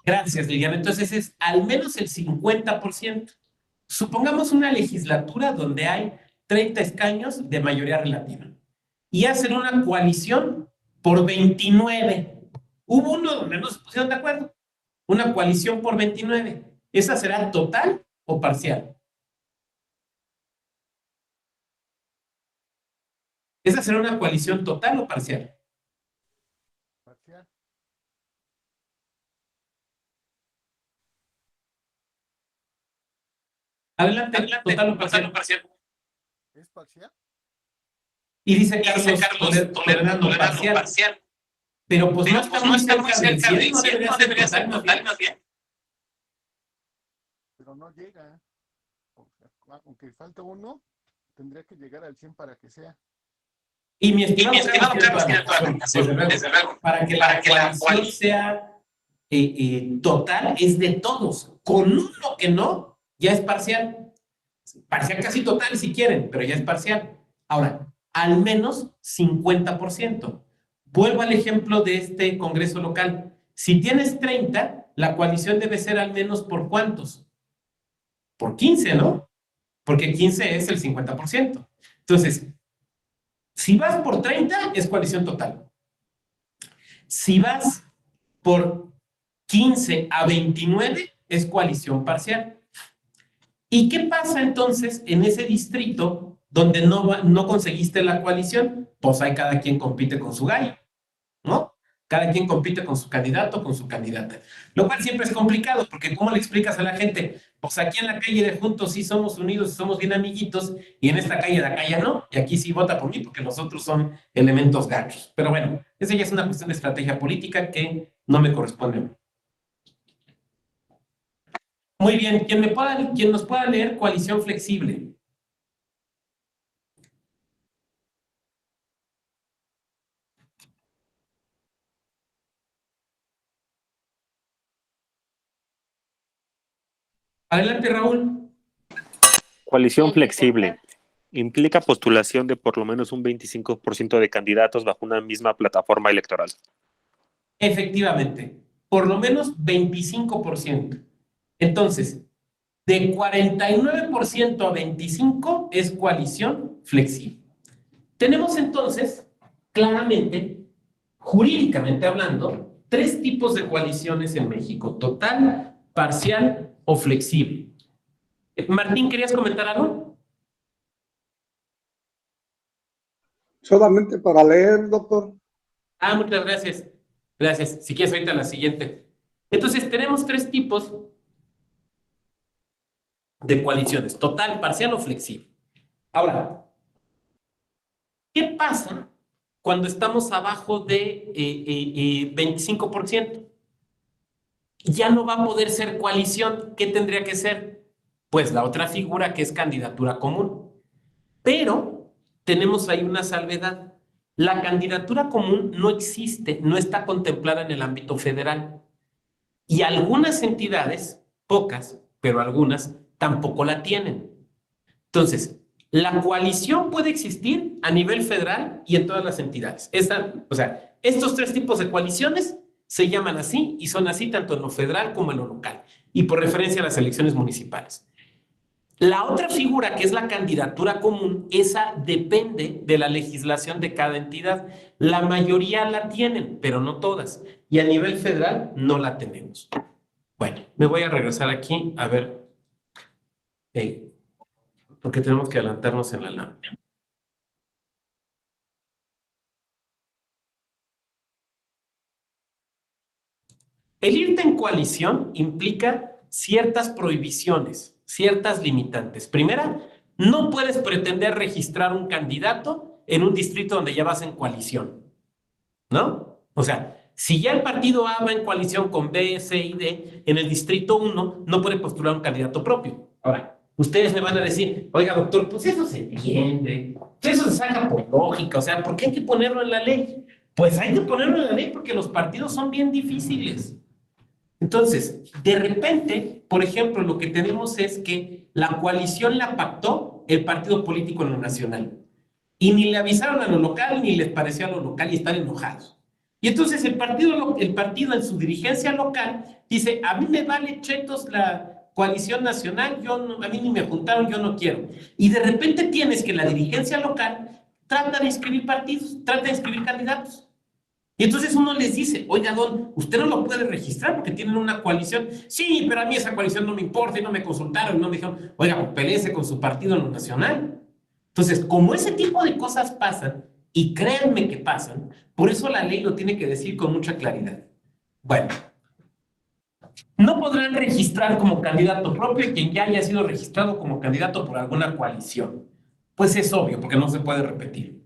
S1: Gracias, Liliana. Entonces es al menos el 50%. Supongamos una legislatura donde hay 30 escaños de mayoría relativa y hacen una coalición por 29. Hubo uno donde no se pusieron de acuerdo. Una coalición por 29. ¿Esa será total o parcial? ¿Esa será una coalición total o parcial?
S5: Parcial.
S1: Adelante, total o parcial.
S5: ¿Es parcial?
S1: Y dice Carlos Toledano, parcial. Pero pues no está muy cerca del 100, no debería ser total, más bien.
S5: Pero no llega. Aunque falta uno, tendría que llegar al 100 para que sea.
S1: Y mi estimado Carlos, desde luego, para que la coalición sea total, es de todos. Con uno que no, ya es parcial. Parcial casi total si quieren, pero ya es parcial. Ahora, al menos 50%. Vuelvo al ejemplo de este congreso local. Si tienes 30, la coalición debe ser al menos ¿por cuántos? Por 15, ¿no? Porque 15 es el 50%. Entonces, si vas por 30, es coalición total. Si vas por 15 a 29, es coalición parcial. ¿Y qué pasa entonces en ese distrito donde no conseguiste la coalición? Pues ahí cada quien compite con su gallo, ¿no? Cada quien compite con su candidato, con su candidata. Lo cual siempre es complicado, porque ¿cómo le explicas a la gente? Pues aquí en la calle de Juntos sí somos unidos, somos bien amiguitos, y en esta calle de acá ya no, y aquí sí vota por mí, porque los otros son elementos gachos. Pero bueno, esa ya es una cuestión de estrategia política que no me corresponde a mí. Muy bien, quien nos pueda leer coalición flexible. Adelante, Raúl.
S6: Coalición flexible. Implica postulación de por lo menos un 25% de candidatos bajo una misma plataforma electoral.
S1: Efectivamente, por lo menos 25%. Entonces, de 49% a 25% es coalición flexible. Tenemos entonces, claramente, jurídicamente hablando, 3 tipos de coaliciones en México: total, parcial o flexible. Martín, ¿querías comentar algo?
S3: Solamente para leer, doctor.
S1: Muchas gracias. Gracias. Si quieres, ahorita la siguiente. Entonces, tenemos 3 tipos de coaliciones: total, parcial o flexible. Ahora, ¿qué pasa cuando estamos abajo de 25%? Ya no va a poder ser coalición. ¿Qué tendría que ser? Pues la otra figura, que es candidatura común. Pero tenemos ahí una salvedad. La candidatura común no existe, no está contemplada en el ámbito federal. Y algunas entidades, pocas, pero algunas, tampoco la tienen. Entonces, la coalición puede existir a nivel federal y en todas las entidades. Estos 3 tipos de coaliciones se llaman así y son así tanto en lo federal como en lo local, y por referencia a las elecciones municipales. La otra figura, que es la candidatura común, esa depende de la legislación de cada entidad. La mayoría la tienen, pero no todas. Y a nivel federal no la tenemos. Bueno, me voy a regresar aquí a ver, porque tenemos que adelantarnos en la lámina. El irte en coalición implica ciertas prohibiciones, ciertas limitantes. Primera, no puedes pretender registrar un candidato en un distrito donde ya vas en coalición, ¿no? O sea, si ya el partido A va en coalición con B, C y D, en el distrito 1 no puede postular un candidato propio. Ahora, ustedes me van a decir: oiga, doctor, pues eso se entiende, eso se saca por lógica, o sea, ¿por qué hay que ponerlo en la ley? Pues hay que ponerlo en la ley porque los partidos son bien difíciles. Entonces, de repente, por ejemplo, lo que tenemos es que la coalición la pactó el partido político en lo nacional. Y ni le avisaron a lo local, ni les pareció a lo local, y están enojados. Y entonces el partido en su dirigencia local dice: a mí me vale chetos la coalición nacional, a mí ni me juntaron, yo no quiero. Y de repente tienes que la dirigencia local trata de inscribir partidos, trata de inscribir candidatos. Y entonces uno les dice, oiga, don, usted no lo puede registrar porque tienen una coalición. Sí, pero a mí esa coalición no me importa y no me consultaron, no me dijeron, oiga, pues peléese con su partido en lo nacional. Entonces, como ese tipo de cosas pasan, y créanme que pasan, por eso la ley lo tiene que decir con mucha claridad. Bueno, no podrán registrar como candidato propio quien ya haya sido registrado como candidato por alguna coalición. Pues es obvio, porque no se puede repetir.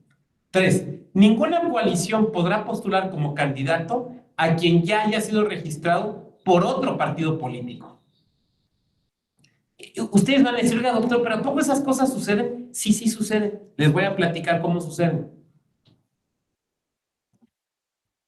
S1: 3. Ninguna coalición podrá postular como candidato a quien ya haya sido registrado por otro partido político. Ustedes van a decir, oiga, doctor, ¿pero a poco esas cosas suceden? Sí, sí suceden. Les voy a platicar cómo suceden.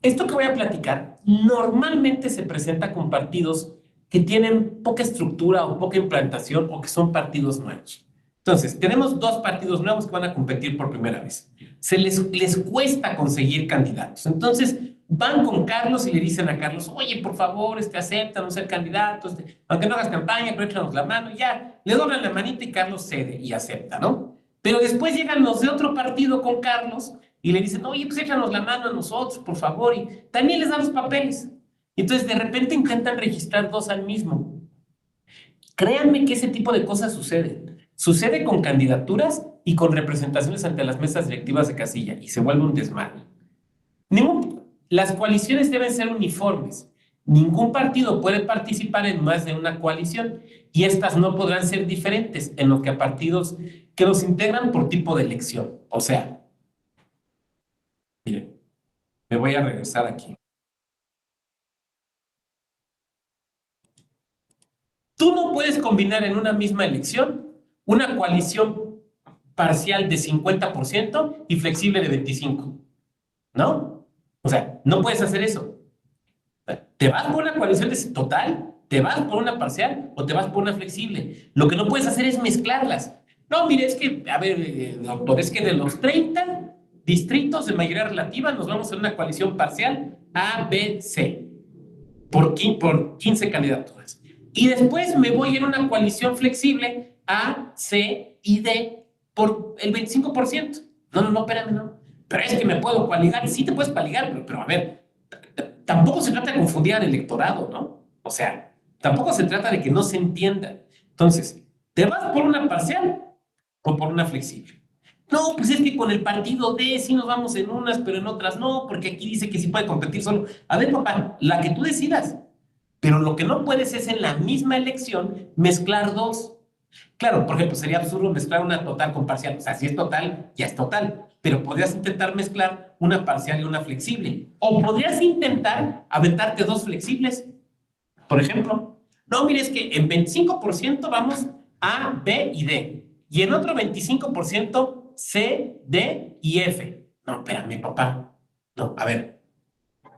S1: Esto que voy a platicar normalmente se presenta con partidos que tienen poca estructura o poca implantación o que son partidos nuevos. Entonces, tenemos 2 partidos nuevos que van a competir por primera vez. Les cuesta conseguir candidatos. Entonces, van con Carlos y le dicen a Carlos, oye, por favor, acéptanos ser candidatos, aunque no hagas campaña, pero échanos la mano, y ya, le doblan la manita y Carlos cede y acepta, ¿no? Pero después llegan los de otro partido con Carlos y le dicen, oye, pues échanos la mano a nosotros, por favor, y también les dan los papeles. Y entonces, de repente intentan registrar 2 al mismo. Créanme que ese tipo de cosas suceden. Sucede con candidaturas y con representaciones ante las mesas directivas de casilla y se vuelve un desmadre. Las coaliciones deben ser uniformes. Ningún partido puede participar en más de una coalición y estas no podrán ser diferentes en lo que a partidos que los integran por tipo de elección. O sea, miren, me voy a regresar aquí. Tú no puedes combinar en una misma elección una coalición parcial de 50% y flexible de 25%, ¿no? O sea, no puedes hacer eso. ¿Te vas por una coalición total? ¿Te vas por una parcial o te vas por una flexible? Lo que no puedes hacer es mezclarlas. No, mire, es que, a ver, doctor, es que de los 30 distritos de mayoría relativa nos vamos a una coalición parcial A, B, C, por 15 candidaturas. Y después me voy en una coalición flexible A, C y D por el 25%. No, espérame, no. Pero es que me puedo coaligar. Sí te puedes coaligar, pero a ver, tampoco se trata de confundir al electorado, ¿no? O sea, tampoco se trata de que no se entienda. Entonces, ¿te vas por una parcial o por una flexible? No, pues es que con el partido D sí nos vamos en unas, pero en otras no, porque aquí dice que sí puede competir solo. A ver, papá, la que tú decidas. Pero lo que no puedes es en la misma elección mezclar 2. Claro, por ejemplo, sería absurdo mezclar una total con parcial. O sea, si es total, ya es total. Pero podrías intentar mezclar una parcial y una flexible. O podrías intentar aventarte 2 flexibles. Por ejemplo, no, mire, es que en 25% vamos A, B y D. Y en otro 25% C, D y F. No, espérame, papá. No, a ver.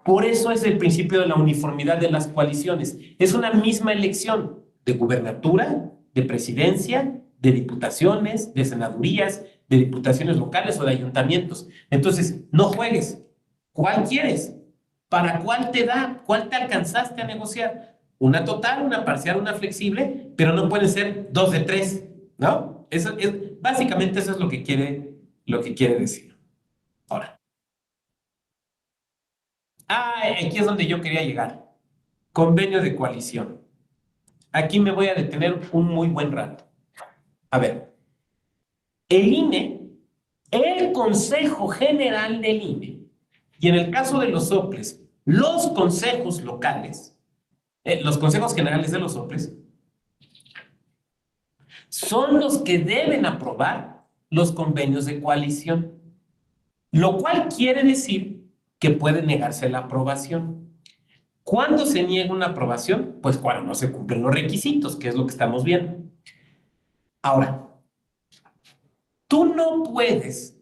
S1: Por eso es el principio de la uniformidad de las coaliciones. Es una misma elección de gubernatura, de presidencia, de diputaciones, de senadurías, de diputaciones locales o de ayuntamientos. Entonces, no juegues. ¿Cuál quieres? ¿Para cuál te da? ¿Cuál te alcanzaste a negociar? Una total, una parcial, una flexible, pero no pueden ser 2 de 3, ¿no? Básicamente eso es lo que quiere decir. Ahora. Aquí es donde yo quería llegar. Convenio de coalición. Aquí me voy a detener un muy buen rato. A ver, el INE, el Consejo General del INE, y en el caso de los soples, los consejos locales, los consejos generales de los soples, son los que deben aprobar los convenios de coalición, lo cual quiere decir que puede negarse la aprobación. ¿Cuándo se niega una aprobación? Pues cuando no se cumplen los requisitos, que es lo que estamos viendo. Ahora, tú no puedes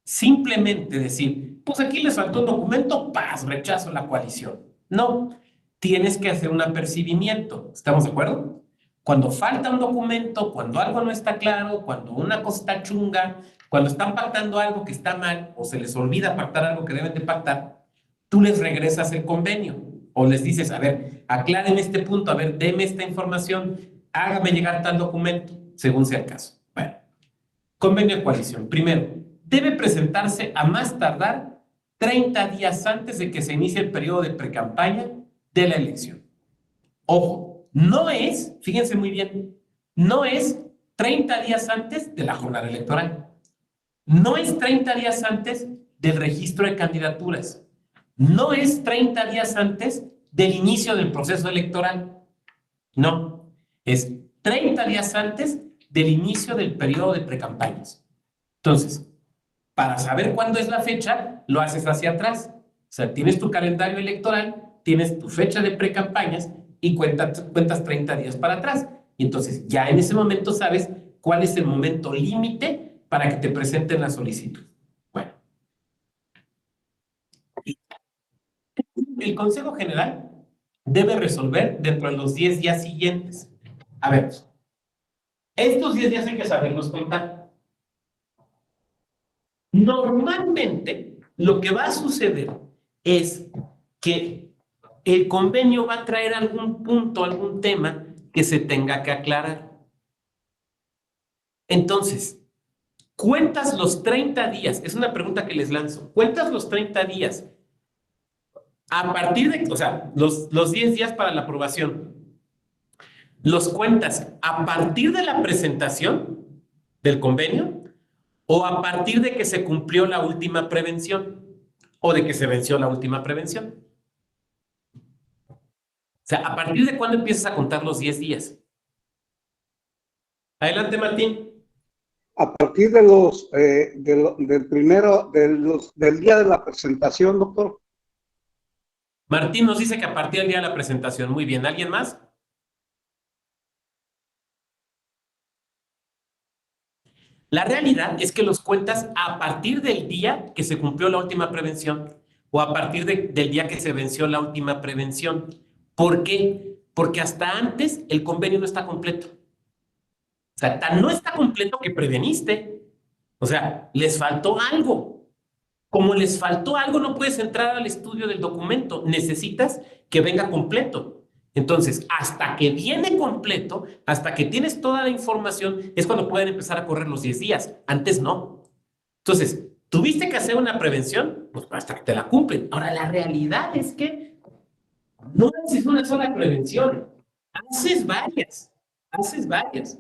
S1: simplemente decir, pues aquí les faltó un documento, ¡paz! Rechazo la coalición. No, tienes que hacer un apercibimiento. ¿Estamos de acuerdo? Cuando falta un documento, cuando algo no está claro, cuando una cosa está chunga, cuando están pactando algo que está mal o se les olvida pactar algo que deben de pactar, tú les regresas el convenio o les dices, a ver, aclaren este punto, a ver, deme esta información, hágame llegar tal documento, según sea el caso. Bueno, convenio de coalición. Primero, debe presentarse a más tardar 30 días antes de que se inicie el periodo de precampaña de la elección. Ojo, no es, fíjense muy bien, no es 30 días antes de la jornada electoral. No es 30 días antes del registro de candidaturas. No es 30 días antes del inicio del proceso electoral. No, es 30 días antes del inicio del periodo de precampañas. Entonces, para saber cuándo es la fecha, lo haces hacia atrás. O sea, tienes tu calendario electoral, tienes tu fecha de precampañas y cuentas 30 días para atrás. Y entonces ya en ese momento sabes cuál es el momento límite para que te presenten la solicitud. Bueno. El Consejo General debe resolver dentro de los 10 días siguientes. A ver, estos 10 días hay que saberlos contar. Normalmente, lo que va a suceder es que el convenio va a traer algún punto, algún tema que se tenga que aclarar. Entonces, cuentas los 30 días, es una pregunta que les lanzo, cuentas los 30 días a partir de, o sea, los 10 días para la aprobación, ¿los cuentas a partir de la presentación del convenio o a partir de que se cumplió la última prevención o de que se venció la última prevención? O sea, ¿a partir de cuándo empiezas a contar los 10 días? Adelante, Martín.
S3: A partir de del día de la presentación, doctor.
S1: Martín nos dice que a partir del día de la presentación. Muy bien. ¿Alguien más? La realidad es que los cuentas a partir del día que se cumplió la última prevención o a partir del día que se venció la última prevención. ¿Por qué? Porque hasta antes el convenio no está completo. O sea, no está completo que preveniste. O sea, les faltó algo. Como les faltó algo, no puedes entrar al estudio del documento. Necesitas que venga completo. Entonces, hasta que viene completo, hasta que tienes toda la información, es cuando pueden empezar a correr los 10 días. Antes no. Entonces, ¿tuviste que hacer una prevención? Pues hasta que te la cumplen. Ahora, la realidad es que no haces una sola prevención. Haces varias. Haces varias.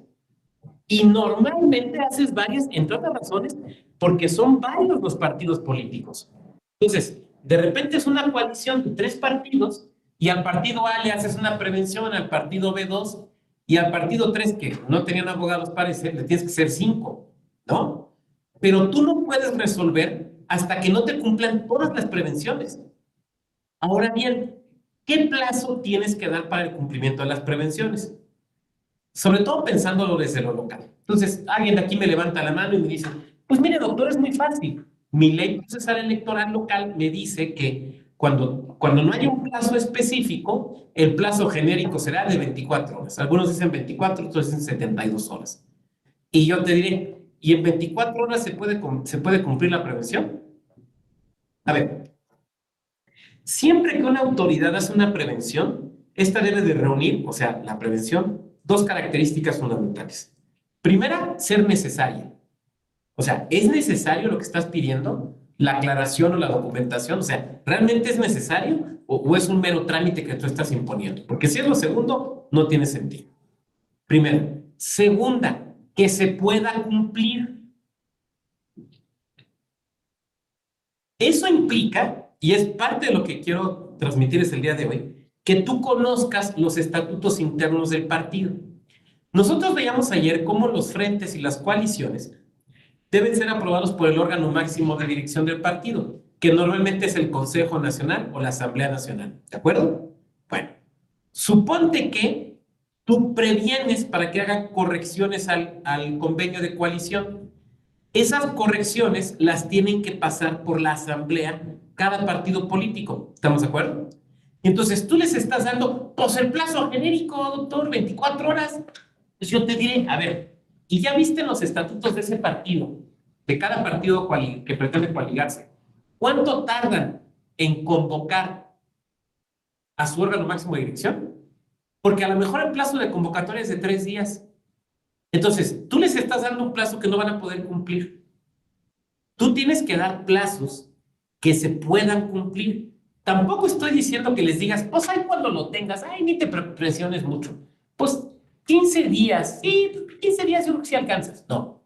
S1: Y normalmente haces varias, entre otras razones, porque son varios los partidos políticos. Entonces, de repente es una coalición de 3 partidos y al partido A le haces una prevención, al partido B2 y al partido 3, que no tenían abogados, parece, le tienes que hacer 5, ¿no? Pero tú no puedes resolver hasta que no te cumplan todas las prevenciones. Ahora bien, ¿qué plazo tienes que dar para el cumplimiento de las prevenciones? Sobre todo pensándolo desde lo local. Entonces, alguien de aquí me levanta la mano y me dice, pues mire, doctor, es muy fácil. Mi ley procesal electoral local me dice que cuando no haya un plazo específico, el plazo genérico será de 24 horas. Algunos dicen 24, otros dicen 72 horas. Y yo te diré, ¿y en 24 horas se puede cumplir la prevención? A ver, siempre que una autoridad hace una prevención, esta debe de reunir, o sea, la prevención, 2 características fundamentales. Primera, ser necesaria. O sea, ¿es necesario lo que estás pidiendo? ¿La aclaración o la documentación? O sea, ¿realmente es necesario o es un mero trámite que tú estás imponiendo? Porque si es lo segundo, no tiene sentido. Primero. Segunda, que se pueda cumplir. Eso implica, y es parte de lo que quiero transmitirles el día de hoy, que tú conozcas los estatutos internos del partido. Nosotros veíamos ayer cómo los frentes y las coaliciones deben ser aprobados por el órgano máximo de dirección del partido, que normalmente es el Consejo Nacional o la Asamblea Nacional. ¿De acuerdo? Bueno, suponte que tú previenes para que hagan correcciones al convenio de coalición. Esas correcciones las tienen que pasar por la Asamblea cada partido político. ¿Estamos de acuerdo? Entonces tú les estás dando, pues el plazo genérico, doctor, 24 horas. Pues yo te diré, a ver, ¿y ya viste los estatutos de ese partido, de cada partido que pretende coaligarse? ¿Cuánto tardan en convocar a su órgano máximo de dirección? porque a lo mejor el plazo de convocatoria es de 3 días. Entonces, tú les estás dando un plazo que no van a poder cumplir. Tú tienes que dar plazos que se puedan cumplir. Tampoco estoy diciendo que les digas, pues ahí cuando lo tengas, ay, ni te presiones mucho. Pues 15 días, sí, 15 días yo creo que sí alcanzas. No.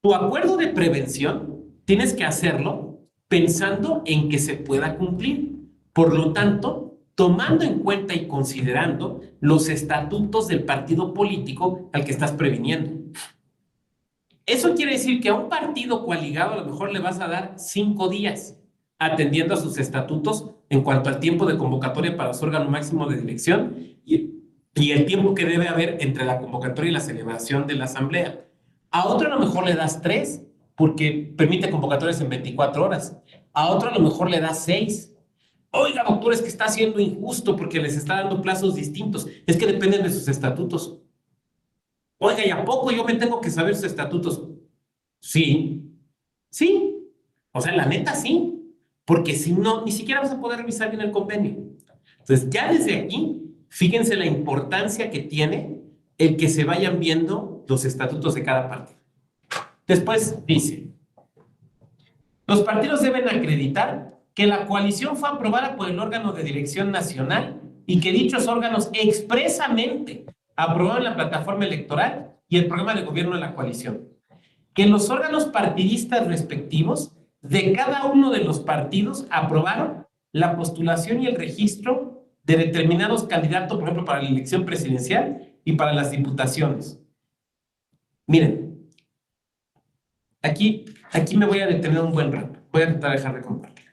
S1: Tu acuerdo de prevención tienes que hacerlo pensando en que se pueda cumplir. Por lo tanto, tomando en cuenta y considerando los estatutos del partido político al que estás previniendo. Eso quiere decir que a un partido coaligado a lo mejor le vas a dar 5 días atendiendo a sus estatutos en cuanto al tiempo de convocatoria para su órgano máximo de dirección y el tiempo que debe haber entre la convocatoria y la celebración de la asamblea. A otro a lo mejor le das 3 porque permite convocatorias en 24 horas. A otro a lo mejor le das 6. Oiga, doctor, es que está siendo injusto porque les está dando plazos distintos. Es que dependen de sus estatutos. Oiga, ¿y a poco yo me tengo que saber sus estatutos? Sí, sí. O sea, la neta sí. Porque si no, ni siquiera vas a poder revisar bien el convenio. Entonces, ya desde aquí, fíjense la importancia que tiene el que se vayan viendo los estatutos de cada partido. Después dice, los partidos deben acreditar que la coalición fue aprobada por el órgano de dirección nacional y que dichos órganos expresamente aprobaron la plataforma electoral y el programa de gobierno de la coalición. Que los órganos partidistas respectivos de cada uno de los partidos aprobaron la postulación y el registro de determinados candidatos, por ejemplo, para la elección presidencial y para las diputaciones. Miren, aquí me voy a detener un buen rato. Voy a tratar de dejar de compartir.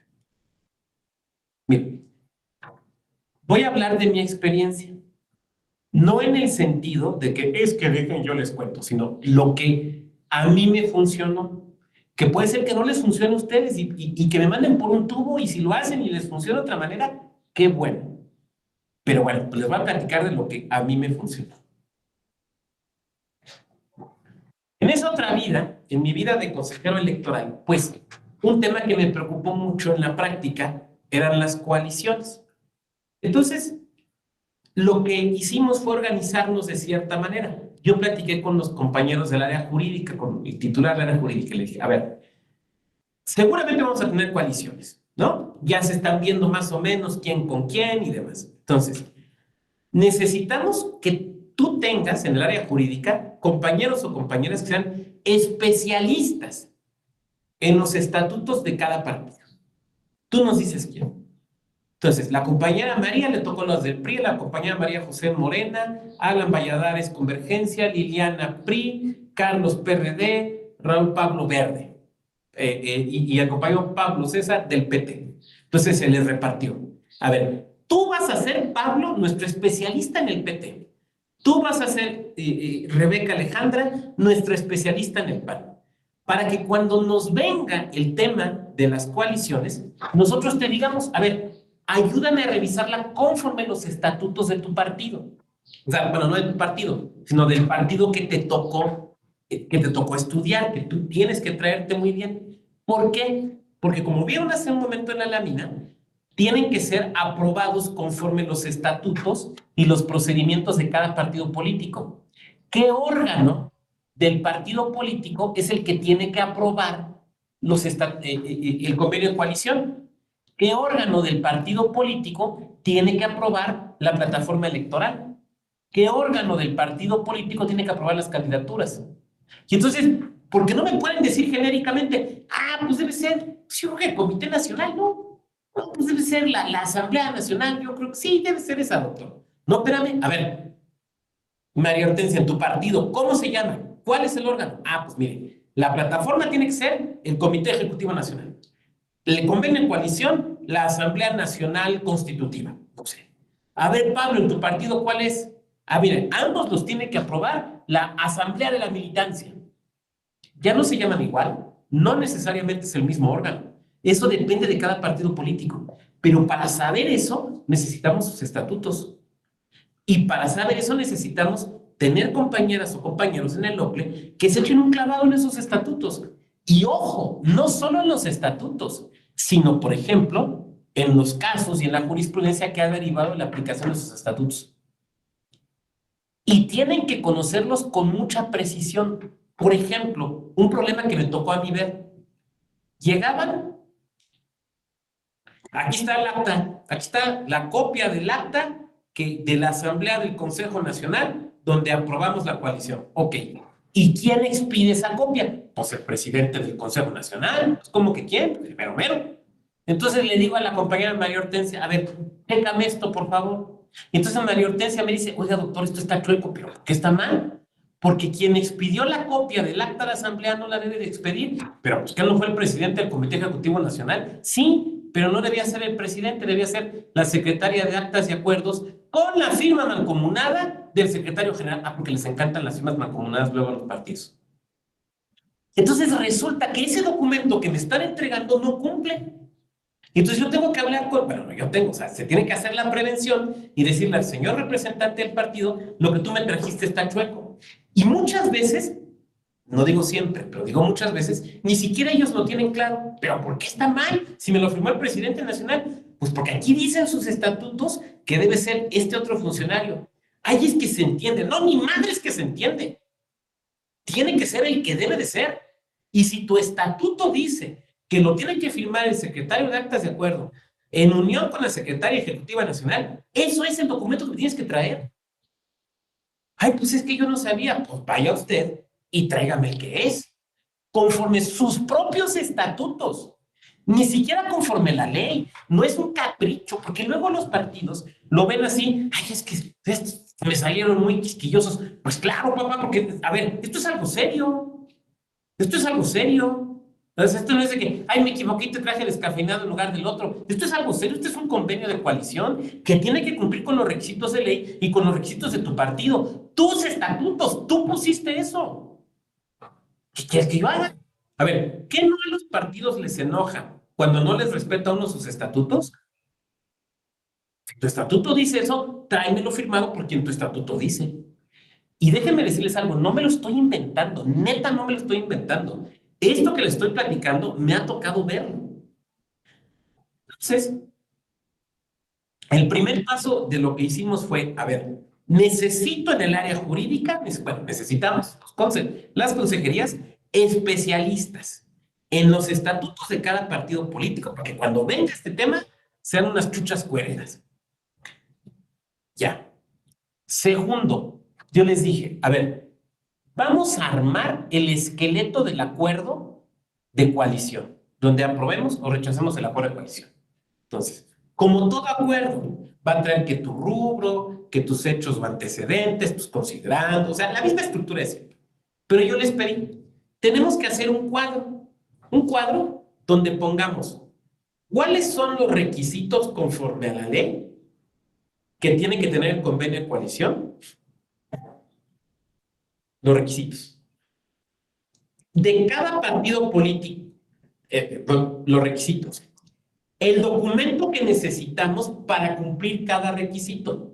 S1: Miren, voy a hablar de mi experiencia. No en el sentido de que es que dejen yo les cuento, sino lo que a mí me funcionó. Que puede ser que no les funcione a ustedes y que me manden por un tubo y si lo hacen y les funciona de otra manera, qué bueno. Pero bueno, pues les voy a platicar de lo que a mí me funcionó. En esa otra vida, en mi vida de consejero electoral, pues un tema que me preocupó mucho en la práctica eran las coaliciones. Entonces, lo que hicimos fue organizarnos de cierta manera. Yo platiqué con los compañeros del área jurídica, con el titular del área jurídica, y le dije, a ver, seguramente vamos a tener coaliciones, ¿no? Ya se están viendo más o menos quién con quién y demás. Entonces, necesitamos que tú tengas en el área jurídica compañeros o compañeras que sean especialistas en los estatutos de cada partido. Tú nos dices quién. Entonces, la compañera María le tocó los del PRI, la compañera María José Morena, Alan Valladares Convergencia, Liliana PRI, Carlos PRD, Raúl Pablo Verde y acompañó Pablo César del PT. Entonces se les repartió. A ver, tú vas a ser, Pablo, nuestro especialista en el PT. Tú vas a ser, Rebeca Alejandra, nuestra especialista en el PAN. Para que cuando nos venga el tema de las coaliciones, nosotros te digamos, a ver, ayúdame a revisarla conforme los estatutos de tu partido. O sea, bueno, no de tu partido, sino del partido que te tocó estudiar, que tú tienes que traerte muy bien. ¿Por qué? Porque como vieron hace un momento en la lámina, tienen que ser aprobados conforme los estatutos y los procedimientos de cada partido político. ¿Qué órgano del partido político es el que tiene que aprobar el convenio de coalición? ¿Qué órgano del partido político tiene que aprobar la plataforma electoral? ¿Qué órgano del partido político tiene que aprobar las candidaturas? Y entonces, ¿por qué no me pueden decir genéricamente, pues debe ser, yo creo que el Comité Nacional, ¿no? No, pues debe ser la Asamblea Nacional, yo creo que sí, debe ser esa, doctor. No, espérame, a ver, María Hortensia, en tu partido, ¿cómo se llama? ¿Cuál es el órgano? Pues mire, la plataforma tiene que ser el Comité Ejecutivo Nacional. El convenio en coalición, la Asamblea Nacional Constitutiva. No sé. A ver, Pablo, en tu partido, ¿cuál es? Miren, ambos los tiene que aprobar la Asamblea de la Militancia. Ya no se llaman igual, no necesariamente es el mismo órgano. Eso depende de cada partido político. Pero para saber eso, necesitamos sus estatutos. Y para saber eso, necesitamos tener compañeras o compañeros en el OCLE que se echen un clavado en esos estatutos. Y ojo, no solo en los estatutos, sino, por ejemplo, en los casos y en la jurisprudencia que ha derivado de la aplicación de esos estatutos. y tienen que conocerlos con mucha precisión. Por ejemplo, un problema que me tocó a mí ver. Llegaban, aquí está el acta, aquí está la copia del acta de la Asamblea del Consejo Nacional donde aprobamos la coalición. Ok. ¿Y quién expide esa copia? Pues el presidente del Consejo Nacional. Pues, ¿cómo que quién? Pues el mero mero. Entonces le digo a la compañera María Hortensia, a ver, chécame esto, por favor. Y entonces María Hortensia me dice, oiga, doctor, esto está chueco, pero ¿por qué está mal? Porque quien expidió la copia del acta de la Asamblea no la debe de expedir. Pero pues que él no fue el presidente del Comité Ejecutivo Nacional. Sí, pero no debía ser el presidente, debía ser la secretaria de Actas y Acuerdos con la firma mancomunada del secretario general. Ah, porque les encantan las firmas mancomunadas luego a los partidos. Entonces resulta que ese documento que me están entregando no cumple. Entonces yo tengo que hablar con, bueno, yo tengo, o sea, se tiene que hacer la prevención y decirle al señor representante del partido, lo que tú me trajiste está chueco. Y muchas veces, no digo siempre, pero digo muchas veces, ni siquiera ellos lo tienen claro. ¿Pero por qué está mal? Si me lo firmó el presidente nacional, pues porque aquí dicen sus estatutos que debe ser este otro funcionario. Ay, es que se entiende. No, ni madre es que se entiende. Tiene que ser el que debe de ser. Y si tu estatuto dice que lo tiene que firmar el secretario de Actas de Acuerdo en unión con la Secretaria Ejecutiva Nacional, eso es el documento que tienes que traer. Ay, pues es que yo no sabía. Pues vaya usted y tráigame el que es, conforme sus propios estatutos, ni siquiera conforme la ley. No es un capricho, porque luego los partidos lo ven así, ay, es que estos me salieron muy quisquillosos. Pues claro, papá, porque, a ver, esto es algo serio, esto es algo serio. Entonces, esto no es de que, ay, me equivoqué y te traje el descafeinado en lugar del otro. Esto es algo serio, esto es un convenio de coalición que tiene que cumplir con los requisitos de ley y con los requisitos de tu partido. Tus estatutos, tú pusiste eso. ¿Qué quieres que yo haga? A ver, ¿qué no a los partidos les enoja cuando no les respeta a uno sus estatutos? Si tu estatuto dice eso, tráemelo firmado por quien tu estatuto dice. Y déjenme decirles algo, no me lo estoy inventando, neta no me lo estoy inventando. Esto que les estoy platicando me ha tocado verlo. Entonces, el primer paso de lo que hicimos fue, a ver, necesito en el área jurídica, bueno, necesitamos las consejerías especialistas en los estatutos de cada partido político, para que cuando venga este tema sean unas chuchas cueredas. Ya. Segundo, yo les dije, a ver, vamos a armar el esqueleto del acuerdo de coalición, donde aprobemos o rechacemos el acuerdo de coalición. Entonces, como todo acuerdo, va a traer que tu rubro, que tus hechos o antecedentes, tus considerandos, o sea, la misma estructura de siempre. Pero yo les pedí, tenemos que hacer un cuadro donde pongamos cuáles son los requisitos conforme a la ley que tiene que tener el convenio de coalición, los requisitos. De cada partido político, los requisitos. El documento que necesitamos para cumplir cada requisito.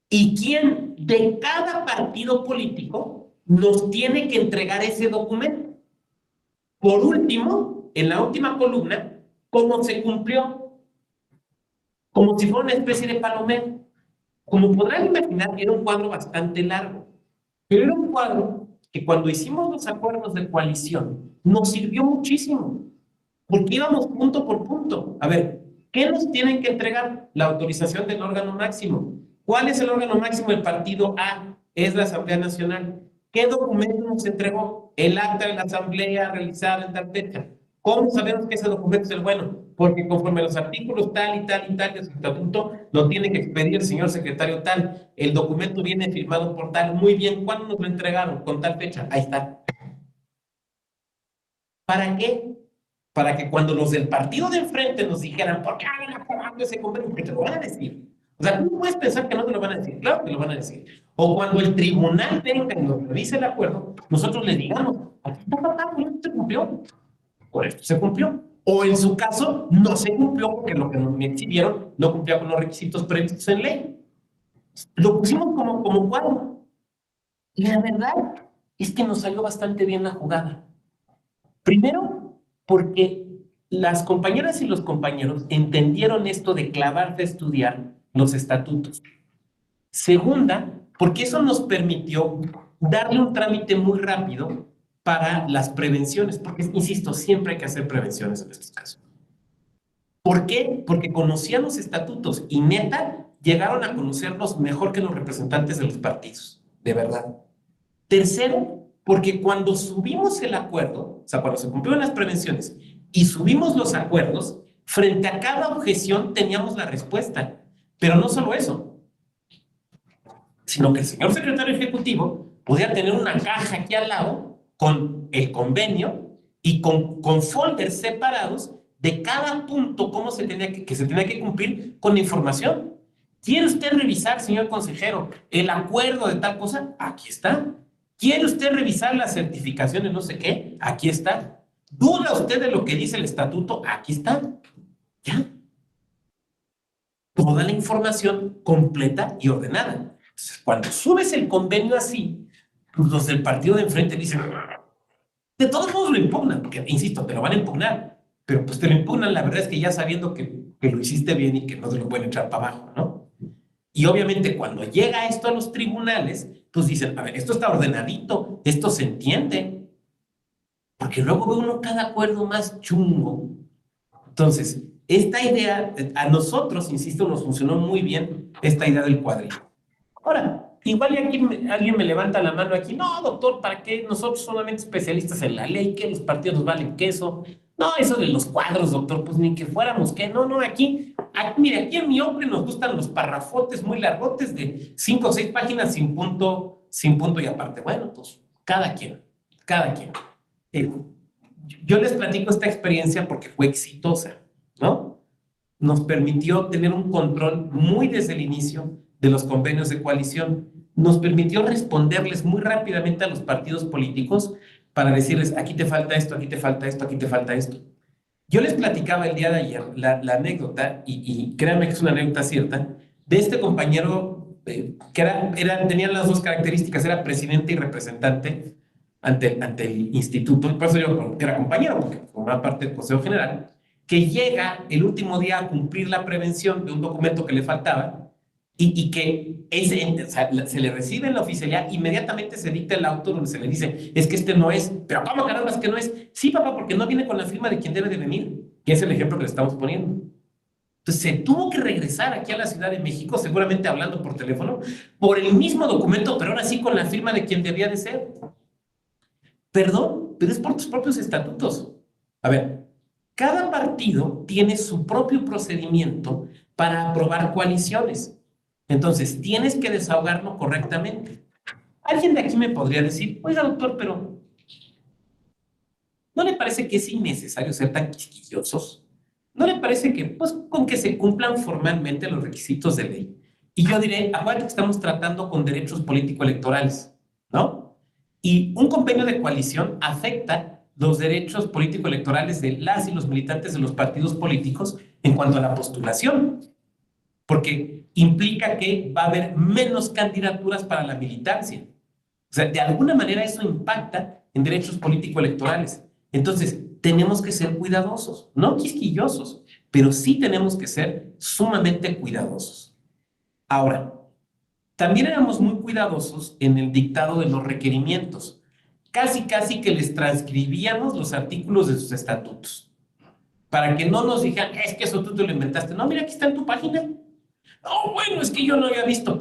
S1: Y quién de cada partido político nos tiene que entregar ese documento. Por último, en la última columna, cómo se cumplió. Como si fuera una especie de palomero. Como podrán imaginar, era un cuadro bastante largo. Pero era un cuadro que cuando hicimos los acuerdos de coalición nos sirvió muchísimo. Porque íbamos punto por punto. A ver, ¿qué nos tienen que entregar? La autorización del órgano máximo. ¿Cuál es el órgano máximo del partido A? Es la Asamblea Nacional. ¿Qué documento nos entregó? El acta de la Asamblea realizada en tal fecha. ¿Cómo sabemos que ese documento es el bueno? Porque conforme a los artículos tal y tal y tal de su estatuto, lo tiene que expedir el señor secretario tal. El documento viene firmado por tal. Muy bien, ¿cuándo nos lo entregaron? Con tal fecha. Ahí está. ¿Para qué? Para que cuando los del partido de enfrente nos dijeran, ¿por qué hagan aprobando ese convenio? Porque te lo van a decir. O sea, tú no puedes pensar que no te lo van a decir. Claro que te lo van a decir. O cuando el tribunal venga y nos revise el acuerdo, nosotros le digamos, aquí está pasando, esto se cumplió. Por esto se cumplió. O en su caso, no se cumplió porque lo que nos exhibieron no cumplía con los requisitos previstos en ley. Lo pusimos como cuadro. Y la verdad es que nos salió bastante bien la jugada. Primero, porque las compañeras y los compañeros entendieron esto de clavarse a estudiar los estatutos. Segunda, porque eso nos permitió darle un trámite muy rápido para las prevenciones, porque, insisto, siempre hay que hacer prevenciones en estos casos. ¿Por qué? Porque conocían los estatutos y neta llegaron a conocerlos mejor que los representantes de los partidos, de verdad. Tercero, porque cuando subimos el acuerdo, o sea, cuando se cumplieron las prevenciones y subimos los acuerdos, frente a cada objeción teníamos la respuesta. Pero no solo eso, sino que el señor secretario ejecutivo podía tener una caja aquí al lado con el convenio y con folders separados de cada punto, cómo se tenía que se tenía que cumplir con la información. ¿Quiere usted revisar, señor consejero, el acuerdo de tal cosa? Aquí está. ¿Quiere usted revisar las certificaciones, no sé qué? Aquí está. ¿Duda usted de lo que dice el estatuto? Aquí está. Ya. Toda la información completa y ordenada. Entonces, cuando subes el convenio así, pues los del partido de enfrente dicen, de todos modos lo impugnan, porque, insisto, te lo van a impugnar, pero pues te lo impugnan, la verdad es que ya sabiendo que lo hiciste bien y que no te lo pueden echar para abajo, ¿no? Y obviamente cuando llega esto a los tribunales, pues dicen, a ver, esto está ordenadito, esto se entiende, porque luego ve uno cada acuerdo más chungo. Entonces, esta idea, a nosotros, insisto, nos funcionó muy bien esta idea del cuadrito. Ahora, igual y aquí alguien me levanta la mano aquí, no, doctor, ¿para qué nosotros solamente especialistas en la ley, que los partidos nos valen queso? No, eso de los cuadros, doctor, pues ni que fuéramos, ¿qué? No, aquí, mire, aquí en mi hombre nos gustan los parrafotes muy largotes de 5 o 6 páginas sin punto y aparte. Bueno, pues cada quien. Yo les platico esta experiencia porque fue exitosa, ¿no? Nos permitió tener un control muy desde el inicio de los convenios de coalición. Nos permitió responderles muy rápidamente a los partidos políticos para decirles, aquí te falta esto, aquí te falta esto, aquí te falta esto. Yo les platicaba el día de ayer la anécdota, y créanme que es una anécdota cierta, de este compañero que tenía las dos características, era presidente y representante ante el instituto, y por eso yo era compañero, porque formaba parte del Consejo General, que llega el último día a cumplir la prevención de un documento que le faltaba, y que se le recibe en la oficialidad, inmediatamente se dicta el auto donde se le dice, es que este no es, pero ¿cómo caramba es que no es? Sí, papá, porque no viene con la firma de quien debe de venir, que es el ejemplo que le estamos poniendo. Entonces se tuvo que regresar aquí a la Ciudad de México, seguramente hablando por teléfono, por el mismo documento, pero ahora sí con la firma de quien debía de ser. Perdón, pero es por tus propios estatutos. A ver, cada partido tiene su propio procedimiento para aprobar coaliciones. Entonces, tienes que desahogarlo correctamente. Alguien de aquí me podría decir, oiga, doctor, pero ¿no le parece que es innecesario ser tan quisquillosos? ¿No le parece que, pues, con que se cumplan formalmente los requisitos de ley? Y yo diré, acuérdate que estamos tratando con derechos político-electorales, ¿no? Y un convenio de coalición afecta los derechos político-electorales de las y los militantes de los partidos políticos en cuanto a la postulación, porque implica que va a haber menos candidaturas para la militancia. O sea, de alguna manera eso impacta en derechos político-electorales. Entonces, tenemos que ser cuidadosos, no quisquillosos, pero sí tenemos que ser sumamente cuidadosos. Ahora, también éramos muy cuidadosos en el dictado de los requerimientos. Casi que les transcribíamos los artículos de sus estatutos, para que no nos dijeran, es que eso tú te lo inventaste. No, mira, aquí está en tu página. No, bueno, es que yo no había visto.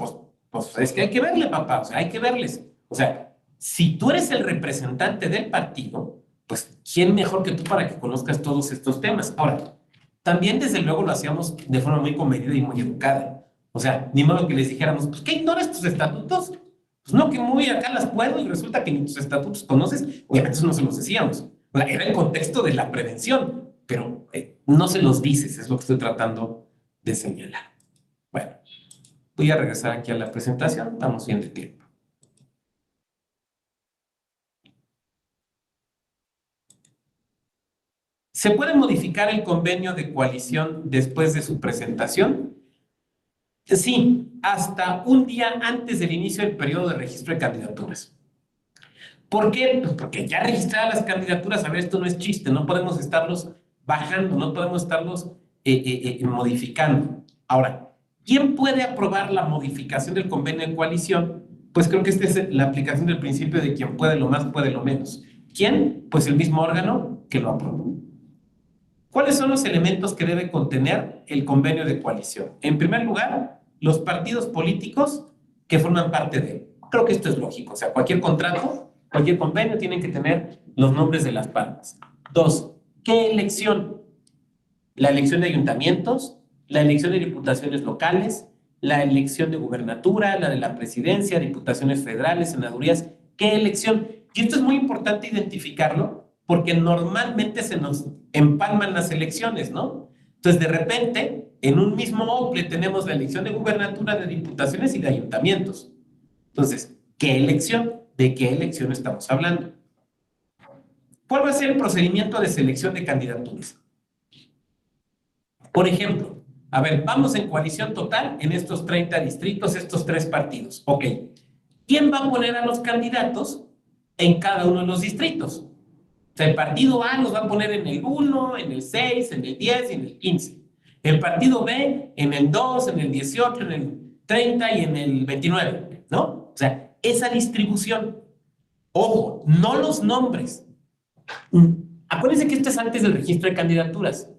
S1: Pues es que hay que verle, papá, o sea, hay que verles. O sea, si tú eres el representante del partido, pues ¿quién mejor que tú para que conozcas todos estos temas? Ahora, también desde luego lo hacíamos de forma muy comedida y muy educada. O sea, ni modo que les dijéramos, pues ¿qué ignoras tus estatutos? Pues no, que muy acá las puedo y resulta que ni tus estatutos conoces. Obviamente eso no se los decíamos. O sea, era el contexto de la prevención, pero no se los dices, es lo que estoy tratando de señalar. Bueno, voy a regresar aquí a la presentación, estamos bien de tiempo. ¿Se puede modificar el convenio de coalición después de su presentación? Sí, hasta un día antes del inicio del periodo de registro de candidaturas. ¿Por qué? Pues porque ya registradas las candidaturas, a ver, esto no es chiste, no podemos estarlos bajando, no podemos estarlos modificando. Ahora, ¿quién puede aprobar la modificación del convenio de coalición? Pues creo que esta es la aplicación del principio de quien puede lo más, puede lo menos. ¿Quién? Pues el mismo órgano que lo aprobó. ¿Cuáles son los elementos que debe contener el convenio de coalición? En primer lugar, los partidos políticos que forman parte de él. Creo que esto es lógico. O sea, cualquier contrato, cualquier convenio tiene que tener los nombres de las partes. Dos, ¿qué elección? La elección de ayuntamientos, la elección de diputaciones locales, la elección de gubernatura, la de la presidencia, diputaciones federales, senadurías. ¿Qué elección? Y esto es muy importante identificarlo porque normalmente se nos empalman las elecciones, ¿no? Entonces, de repente, en un mismo OPLE tenemos la elección de gubernatura, de diputaciones y de ayuntamientos. Entonces, ¿qué elección? ¿De qué elección estamos hablando? ¿Cuál va a ser el procedimiento de selección de candidaturas? Por ejemplo, a ver, vamos en coalición total en estos 30 distritos, estos 3 partidos. Ok. ¿Quién va a poner a los candidatos en cada uno de los distritos? O sea, el partido A los va a poner en el 1, en el 6, en el 10 y en el 15. El partido B en el 2, en el 18, en el 30 y en el 29, ¿no? O sea, esa distribución. Ojo, no los nombres. Acuérdense que esto es antes del registro de candidaturas.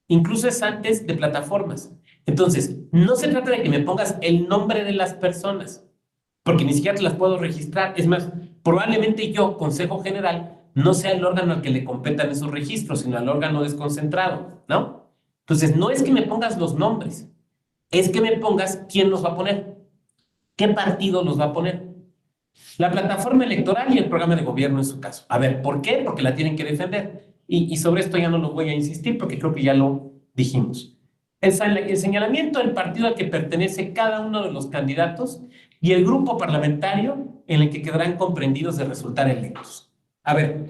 S1: Incluso es antes de plataformas. Entonces, no se trata de que me pongas el nombre de las personas, porque ni siquiera te las puedo registrar. Es más, probablemente yo, Consejo General, no sea el órgano al que le competan esos registros, sino al órgano desconcentrado, ¿no? Entonces, no es que me pongas los nombres, es que me pongas quién los va a poner, qué partido los va a poner. La plataforma electoral y el programa de gobierno en su caso. A ver, ¿por qué? Porque la tienen que defender. Y sobre esto ya no lo voy a insistir porque creo que ya lo dijimos. El señalamiento del partido al que pertenece cada uno de los candidatos y el grupo parlamentario en el que quedarán comprendidos de resultar electos. A ver,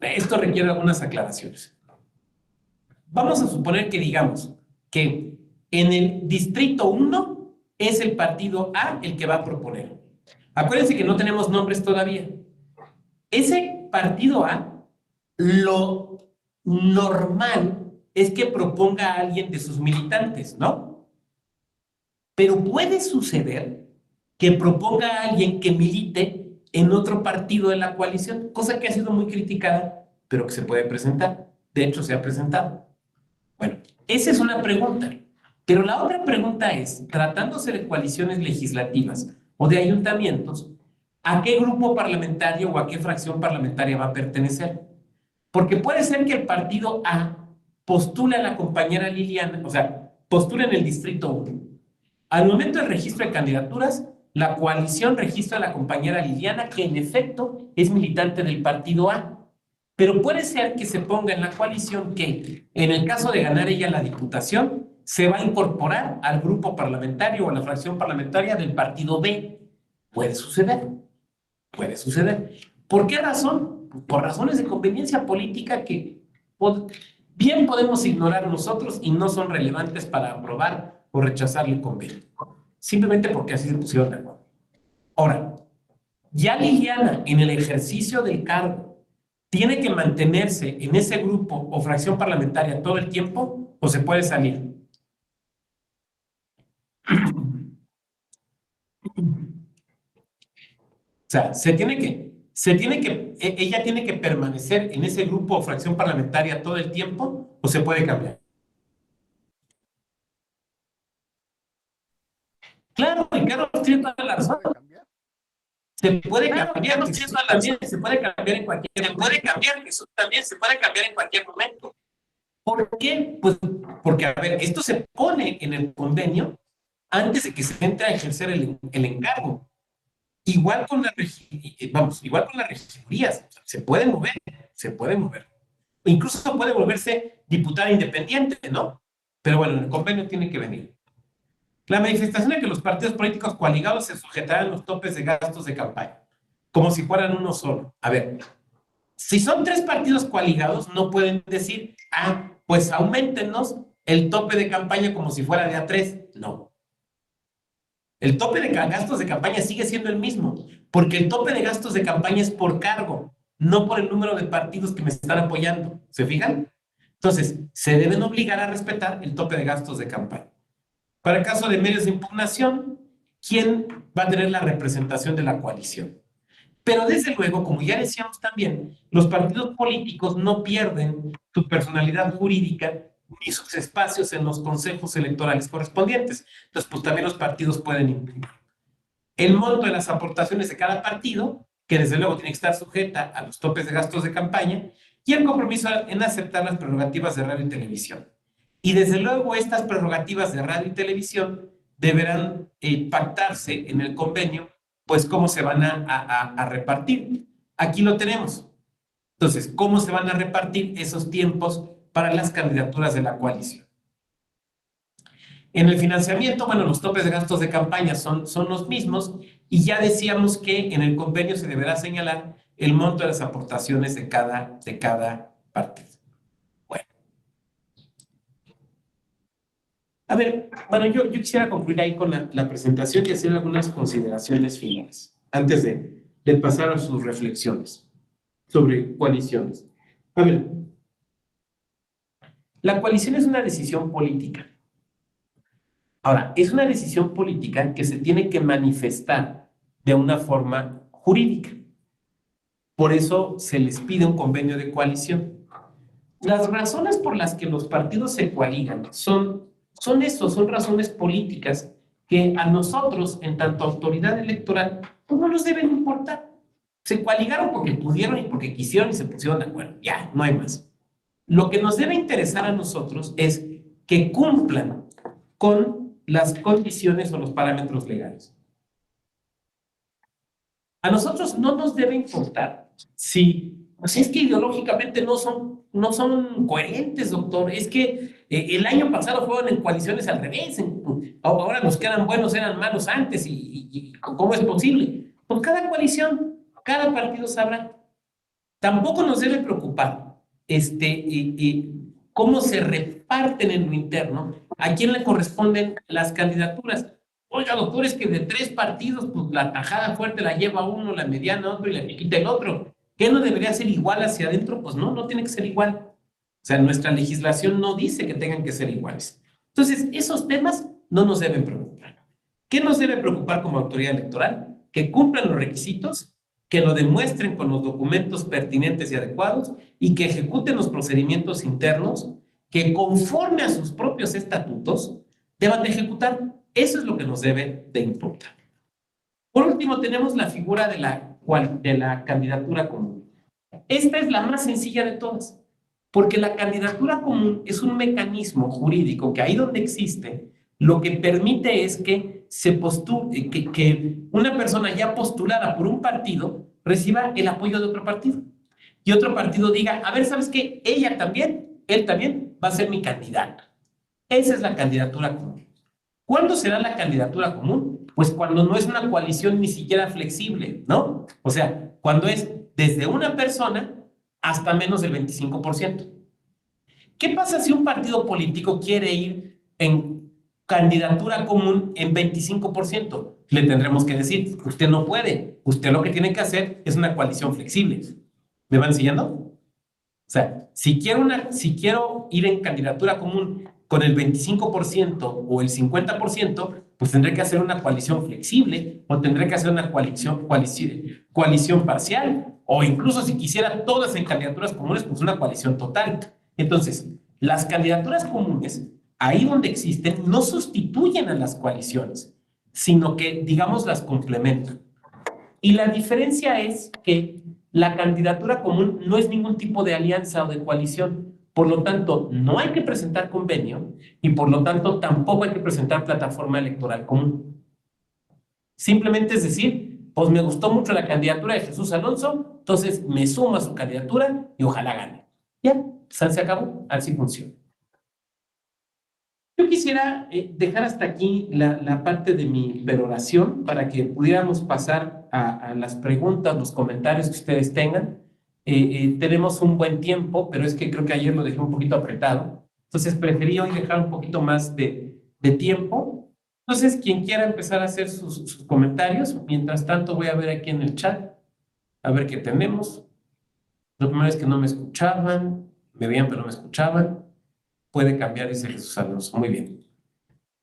S1: esto requiere algunas aclaraciones. Vamos a suponer que digamos que en el distrito 1 es el partido A el que va a proponer. Acuérdense que no tenemos nombres todavía. Ese partido A, lo normal es que proponga a alguien de sus militantes, ¿no? Pero puede suceder que proponga a alguien que milite en otro partido de la coalición, cosa que ha sido muy criticada, pero que se puede presentar. De hecho, se ha presentado. Bueno, esa es una pregunta. Pero la otra pregunta es, tratándose de coaliciones legislativas o de ayuntamientos, ¿a qué grupo parlamentario o a qué fracción parlamentaria va a pertenecer? Porque puede ser que el partido A postule a la compañera Liliana, o sea, postule en el distrito 1. Al momento del registro de candidaturas, la coalición registra a la compañera Liliana, que en efecto es militante del partido A. Pero puede ser que se ponga en la coalición que, en el caso de ganar ella la diputación, se va a incorporar al grupo parlamentario o a la fracción parlamentaria del partido B. Puede suceder. Puede suceder. ¿Por qué razón? Por razones de conveniencia política que bien podemos ignorar nosotros y no son relevantes para aprobar o rechazar el convenio. Simplemente porque así se pusieron de acuerdo. Ahora, ya Liliana, en el ejercicio del cargo, ¿tiene que mantenerse en ese grupo o fracción parlamentaria todo el tiempo o se puede salir? O sea, ella tiene que permanecer en ese grupo o fracción parlamentaria todo el tiempo o se puede cambiar. Claro, y Carlos tiene toda la razón. Se puede cambiar, eso también se puede cambiar en cualquier momento. ¿Por qué? Pues porque, a ver, esto se pone en el convenio antes de que se entre a ejercer el encargo. Igual con las regidurías, se puede mover. Incluso puede volverse diputada independiente, ¿no? Pero bueno, el convenio tiene que venir. La manifestación de que los partidos políticos coaligados se sujetarán a los topes de gastos de campaña, como si fueran uno solo. A ver, si son 3 partidos coaligados, no pueden decir, pues auméntenos el tope de campaña como si fuera de A3. No. El tope de gastos de campaña sigue siendo el mismo, porque el tope de gastos de campaña es por cargo, no por el número de partidos que me están apoyando. ¿Se fijan? Entonces, se deben obligar a respetar el tope de gastos de campaña. Para el caso de medios de impugnación, quién va a tener la representación de la coalición. Pero desde luego, como ya decíamos también, los partidos políticos no pierden su personalidad jurídica ni sus espacios en los consejos electorales correspondientes. Entonces, pues también los partidos pueden imprimir el monto de las aportaciones de cada partido, que desde luego tiene que estar sujeta a los topes de gastos de campaña, y el compromiso en aceptar las prerrogativas de radio y televisión. Y desde luego estas prerrogativas de radio y televisión deberán pactarse en el convenio, pues cómo se van a repartir. Aquí lo tenemos. Entonces, ¿cómo se van a repartir esos tiempos para las candidaturas de la coalición? En el financiamiento, bueno, los topes de gastos de campaña son los mismos y ya decíamos que en el convenio se deberá señalar el monto de las aportaciones de cada partido. Bueno. A ver, bueno, yo quisiera concluir ahí con la presentación y hacer algunas consideraciones finales antes de pasar a sus reflexiones sobre coaliciones. A ver, la coalición es una decisión política. Ahora, es una decisión política que se tiene que manifestar de una forma jurídica. Por eso se les pide un convenio de coalición. Las razones por las que los partidos se coaligan son razones políticas que a nosotros, en tanto autoridad electoral, pues no nos deben importar. Se coaligaron porque pudieron y porque quisieron y se pusieron de acuerdo. Ya, no hay más. Lo que nos debe interesar a nosotros es que cumplan con las condiciones o los parámetros legales. A nosotros no nos debe importar si, pues es que ideológicamente no son coherentes, doctor. Es que el año pasado fueron en coaliciones al revés. Ahora los que eran buenos eran malos antes. ¿Y cómo es posible? Pues cada coalición, cada partido sabrá. Tampoco nos debe preocupar cómo se reparten en lo interno, a quién le corresponden las candidaturas. Oiga, doctor, es que de 3 partidos, pues la tajada fuerte la lleva uno, la mediana otro y la chiquita el otro. ¿Qué no debería ser igual hacia adentro? Pues no tiene que ser igual. O sea, nuestra legislación no dice que tengan que ser iguales. Entonces, esos temas no nos deben preocupar. ¿Qué nos debe preocupar como autoridad electoral? Que cumplan los requisitos, que lo demuestren con los documentos pertinentes y adecuados y que ejecuten los procedimientos internos que conforme a sus propios estatutos deban de ejecutar. Eso es lo que nos debe de importar. Por último, tenemos la figura de la candidatura común. Esta es la más sencilla de todas, porque la candidatura común es un mecanismo jurídico que ahí donde existe, lo que permite es que que una persona ya postulada por un partido reciba el apoyo de otro partido. Y otro partido diga, a ver, ¿sabes qué? Él también va a ser mi candidato. Esa es la candidatura común. ¿Cuándo será la candidatura común? Pues cuando no es una coalición ni siquiera flexible, ¿no? O sea, cuando es desde una persona hasta menos del 25%. ¿Qué pasa si un partido político quiere ir en candidatura común en 25%? Le tendremos que decir, usted no puede, usted lo que tiene que hacer es una coalición flexible. ¿Me van siguiendo? O sea, si quiero ir en candidatura común con el 25% o el 50%, pues tendré que hacer una coalición flexible o tendré que hacer una coalición parcial o incluso si quisiera todas en candidaturas comunes, pues una coalición total. Entonces, las candidaturas comunes, ahí donde existen, no sustituyen a las coaliciones, sino que, digamos, las complementan. Y la diferencia es que la candidatura común no es ningún tipo de alianza o de coalición. Por lo tanto, no hay que presentar convenio y por lo tanto tampoco hay que presentar plataforma electoral común. Simplemente es decir, pues me gustó mucho la candidatura de Jesús Alonso, entonces me sumo a su candidatura y ojalá gane. Ya, se acabó, así funciona. Yo quisiera dejar hasta aquí la parte de mi peroración para que pudiéramos pasar a las preguntas, los comentarios que ustedes tengan. Tenemos un buen tiempo, pero es que creo que ayer lo dejé un poquito apretado. Entonces preferí hoy dejar un poquito más de tiempo. Entonces, quien quiera empezar a hacer sus comentarios, mientras tanto voy a ver aquí en el chat, a ver qué tenemos. La primera vez que no me escuchaban, me veían pero no me escuchaban. Puede cambiar, dice Jesús Alonso. Muy bien.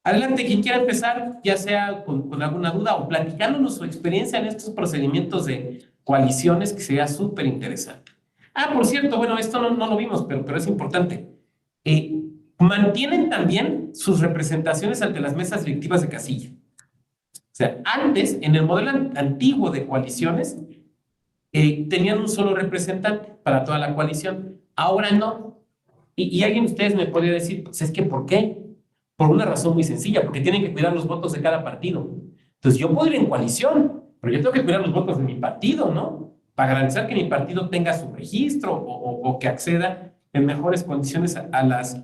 S1: Adelante, quien quiera empezar, ya sea con alguna duda o platicándonos su experiencia en estos procedimientos de coaliciones, que sería súper interesante. Ah, por cierto, bueno, esto no lo vimos, pero es importante. Mantienen también sus representaciones ante las mesas directivas de casilla. O sea, antes, en el modelo antiguo de coaliciones, tenían un solo representante para toda la coalición. Ahora no. Y alguien de ustedes me podría decir, pues es que ¿por qué? Por una razón muy sencilla, porque tienen que cuidar los votos de cada partido. Entonces yo puedo ir en coalición, pero yo tengo que cuidar los votos de mi partido, ¿no? Para garantizar que mi partido tenga su registro o que acceda en mejores condiciones a las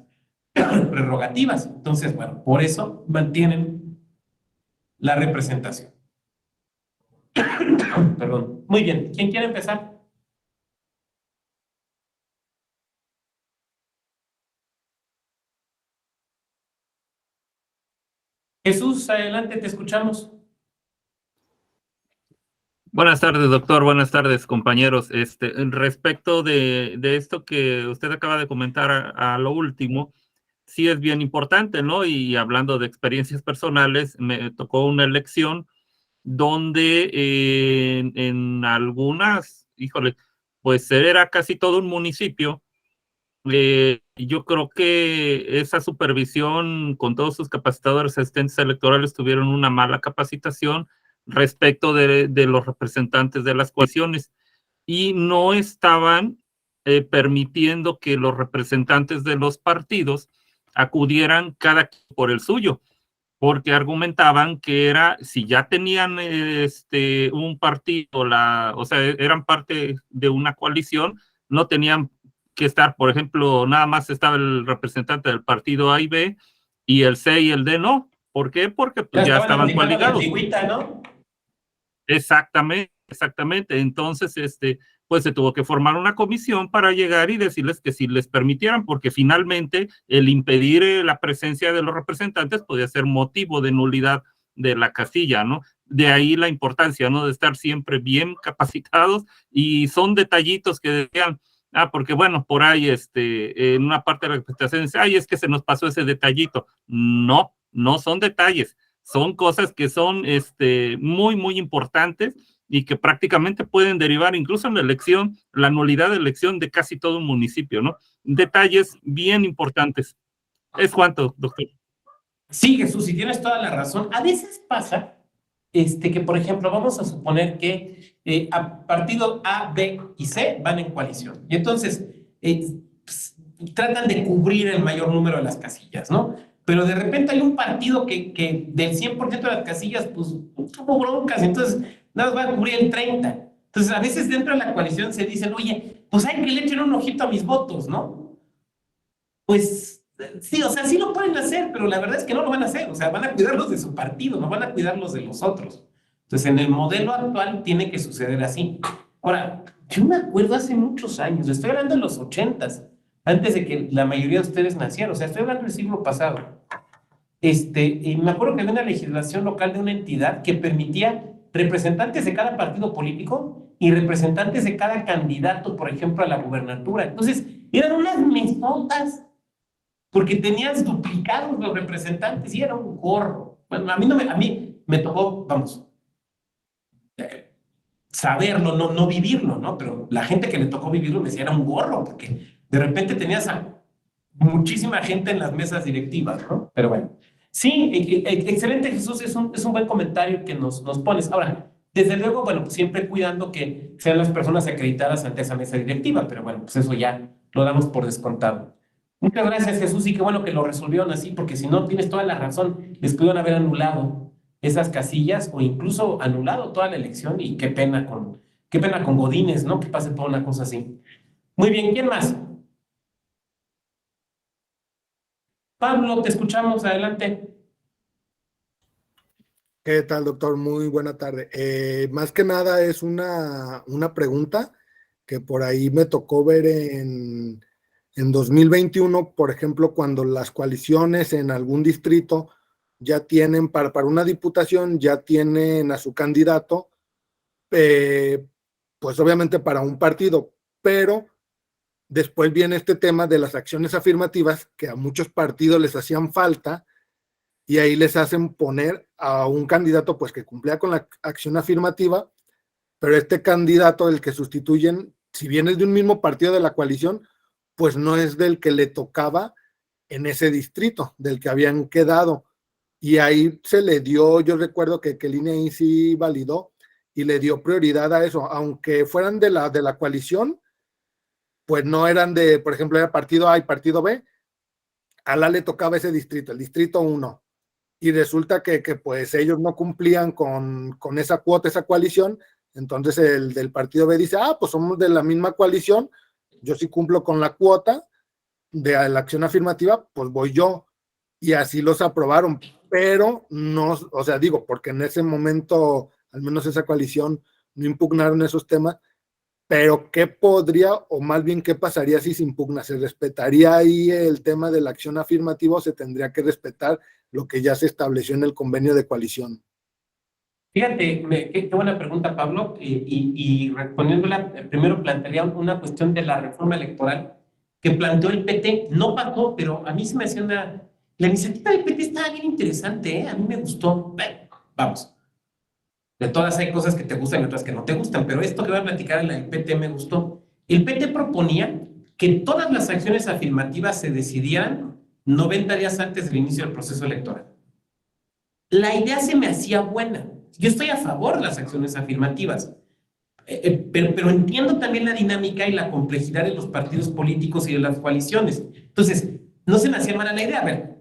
S1: prerrogativas. Entonces, bueno, por eso mantienen la representación. Perdón. Muy bien. ¿Quién quiere empezar? Jesús, adelante, te escuchamos.
S7: Buenas tardes, doctor. Buenas tardes, compañeros. Respecto de esto que usted acaba de comentar a lo último, sí es bien importante, ¿no? Y hablando de experiencias personales, me tocó una elección donde en algunas, híjole, pues era casi todo un municipio. Yo creo que esa supervisión con todos sus capacitadores asistentes electorales tuvieron una mala capacitación respecto de los representantes de las coaliciones y no estaban permitiendo que los representantes de los partidos acudieran cada quien por el suyo, porque argumentaban que era, si ya tenían un partido, o sea, eran parte de una coalición, no tenían que estar, por ejemplo, nada más estaba el representante del partido A y B, y el C y el D no. ¿Por qué? Porque pues, ya estaban coaligados.
S1: ¿No?
S7: Exactamente. Entonces, pues se tuvo que formar una comisión para llegar y decirles que si les permitieran, porque finalmente el impedir la presencia de los representantes podía ser motivo de nulidad de la casilla, ¿no? De ahí la importancia, ¿no? De estar siempre bien capacitados, y son detallitos que decían, porque bueno, por ahí en una parte de la representación dice, es que se nos pasó ese detallito. No son detalles, son cosas que son muy, muy importantes y que prácticamente pueden derivar incluso en la elección, la nulidad de elección de casi todo un municipio, ¿no? Detalles bien importantes. ¿Es cuánto, doctor?
S1: Sí, Jesús, y tienes toda la razón. A veces pasa que, por ejemplo, vamos a suponer que a partido A, B y C van en coalición. Y entonces pues, tratan de cubrir el mayor número de las casillas, ¿no? Pero de repente hay un partido que del 100% de las casillas, pues tuvo broncas, entonces nada más va a cubrir el 30%. Entonces, a veces dentro de la coalición se dicen, oye, pues hay que le echen un ojito a mis votos, ¿no? Pues sí, o sea, sí lo pueden hacer, pero la verdad es que no lo van a hacer. O sea, van a cuidarlos de su partido, no van a cuidarlos de los otros. Entonces, en el modelo actual tiene que suceder así. Ahora, yo me acuerdo hace muchos años, estoy hablando de los 80s, antes de que la mayoría de ustedes nacieran, o sea, estoy hablando del siglo pasado. Y me acuerdo que había una legislación local de una entidad que permitía representantes de cada partido político y representantes de cada candidato, por ejemplo, a la gubernatura. Entonces, eran unas mesotas, porque tenías duplicados los representantes y era un gorro. Bueno, a mí me tocó, vamos, saberlo, no vivirlo, ¿no? Pero la gente que le tocó vivirlo me decía, era un gorro, porque de repente tenías a muchísima gente en las mesas directivas, ¿no? Pero bueno, sí, excelente, Jesús, es un buen comentario que nos pones. Ahora, desde luego, bueno, pues siempre cuidando que sean las personas acreditadas ante esa mesa directiva, pero bueno, pues eso ya lo damos por descontado. Muchas gracias, Jesús, y qué bueno que lo resolvieron así, porque si no, tienes toda la razón, les pudieron haber anulado esas casillas o incluso anulado toda la elección, y qué pena con Godínez, ¿no? Que pase por una cosa así. Muy bien, ¿quién más? Pablo, te escuchamos, adelante.
S8: ¿Qué tal, doctor? Muy buena tarde. Más que nada es una pregunta que por ahí me tocó ver en 2021, por ejemplo, cuando las coaliciones en algún distrito ya tienen, para una diputación, ya tienen a su candidato, pues obviamente para un partido, pero después viene este tema de las acciones afirmativas que a muchos partidos les hacían falta, y ahí les hacen poner a un candidato pues que cumplía con la acción afirmativa, pero este candidato, el que sustituyen, si bien es de un mismo partido de la coalición, pues no es del que le tocaba en ese distrito, del que habían quedado. Y ahí se le dio, yo recuerdo que el INE ahí sí validó y le dio prioridad a eso, aunque fueran de la coalición, pues no eran de, por ejemplo, era partido A y partido B, a la le tocaba ese distrito, el distrito 1, y resulta que pues ellos no cumplían con esa cuota, esa coalición, entonces el del partido B dice, pues somos de la misma coalición, yo sí cumplo con la cuota de la acción afirmativa, pues voy yo, y así los aprobaron, pero no, o sea, digo, porque en ese momento, al menos esa coalición, no impugnaron esos temas, pero ¿qué podría, o más bien qué pasaría si se impugna? ¿Se respetaría ahí el tema de la acción afirmativa o se tendría que respetar lo que ya se estableció en el convenio de coalición?
S1: Fíjate, qué buena pregunta, Pablo, y respondiéndola, primero plantearía una cuestión de la reforma electoral que planteó el PT. No pasó, pero a mí se me hacía la iniciativa del PT estaba bien interesante, ¿eh? A mí me gustó. Bueno, vamos, de todas hay cosas que te gustan y otras que no te gustan, pero esto que voy a platicar en el PT me gustó. El PT proponía que todas las acciones afirmativas se decidieran 90 días antes del inicio del proceso electoral. La idea se me hacía buena. Yo estoy a favor de las acciones afirmativas, pero entiendo también la dinámica y la complejidad de los partidos políticos y de las coaliciones. Entonces, no se me hacía mala la idea. A ver,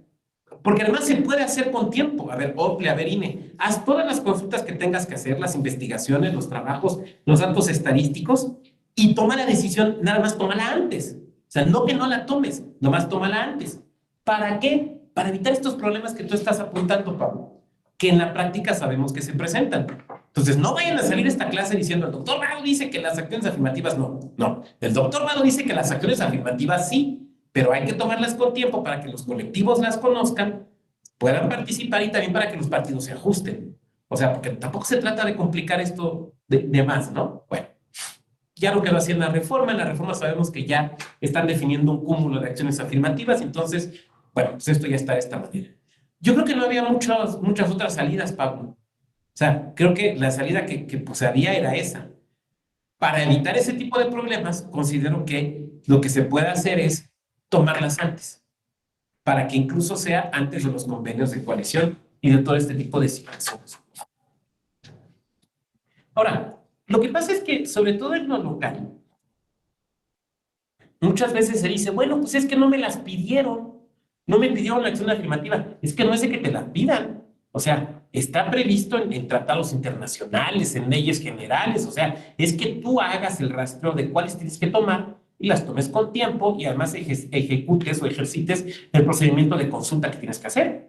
S1: porque además se puede hacer con tiempo. A ver, OPLE, a ver, INE, haz todas las consultas que tengas que hacer, las investigaciones, los trabajos, los datos estadísticos, y toma la decisión, nada más tómala antes. O sea, no que no la tomes, nomás tómala antes. ¿Para qué? Para evitar estos problemas que tú estás apuntando, Pablo, que en la práctica sabemos que se presentan. Entonces, no vayan a salir esta clase diciendo, el doctor Vado dice que las acciones afirmativas no. No, el doctor Vado dice que las acciones afirmativas sí, pero hay que tomarlas con tiempo para que los colectivos las conozcan, puedan participar y también para que los partidos se ajusten. O sea, porque tampoco se trata de complicar esto de más, ¿no? Bueno, ya lo quedó así en la reforma sabemos que ya están definiendo un cúmulo de acciones afirmativas, entonces, bueno, pues esto ya está de esta manera. Yo creo que no había muchas otras salidas, Pablo. O sea, creo que la salida que pues había era esa. Para evitar ese tipo de problemas, considero que lo que se puede hacer es tomarlas antes, para que incluso sea antes de los convenios de coalición y de todo este tipo de situaciones. Ahora, lo que pasa es que, sobre todo en lo local, muchas veces se dice, bueno, pues es que no me las pidieron, no me pidieron la acción afirmativa. Es que no es de que te la pidan. O sea, está previsto en tratados internacionales, en leyes generales. O sea, es que tú hagas el rastreo de cuáles tienes que tomar y las tomes con tiempo y además ejecutes o ejercites el procedimiento de consulta que tienes que hacer.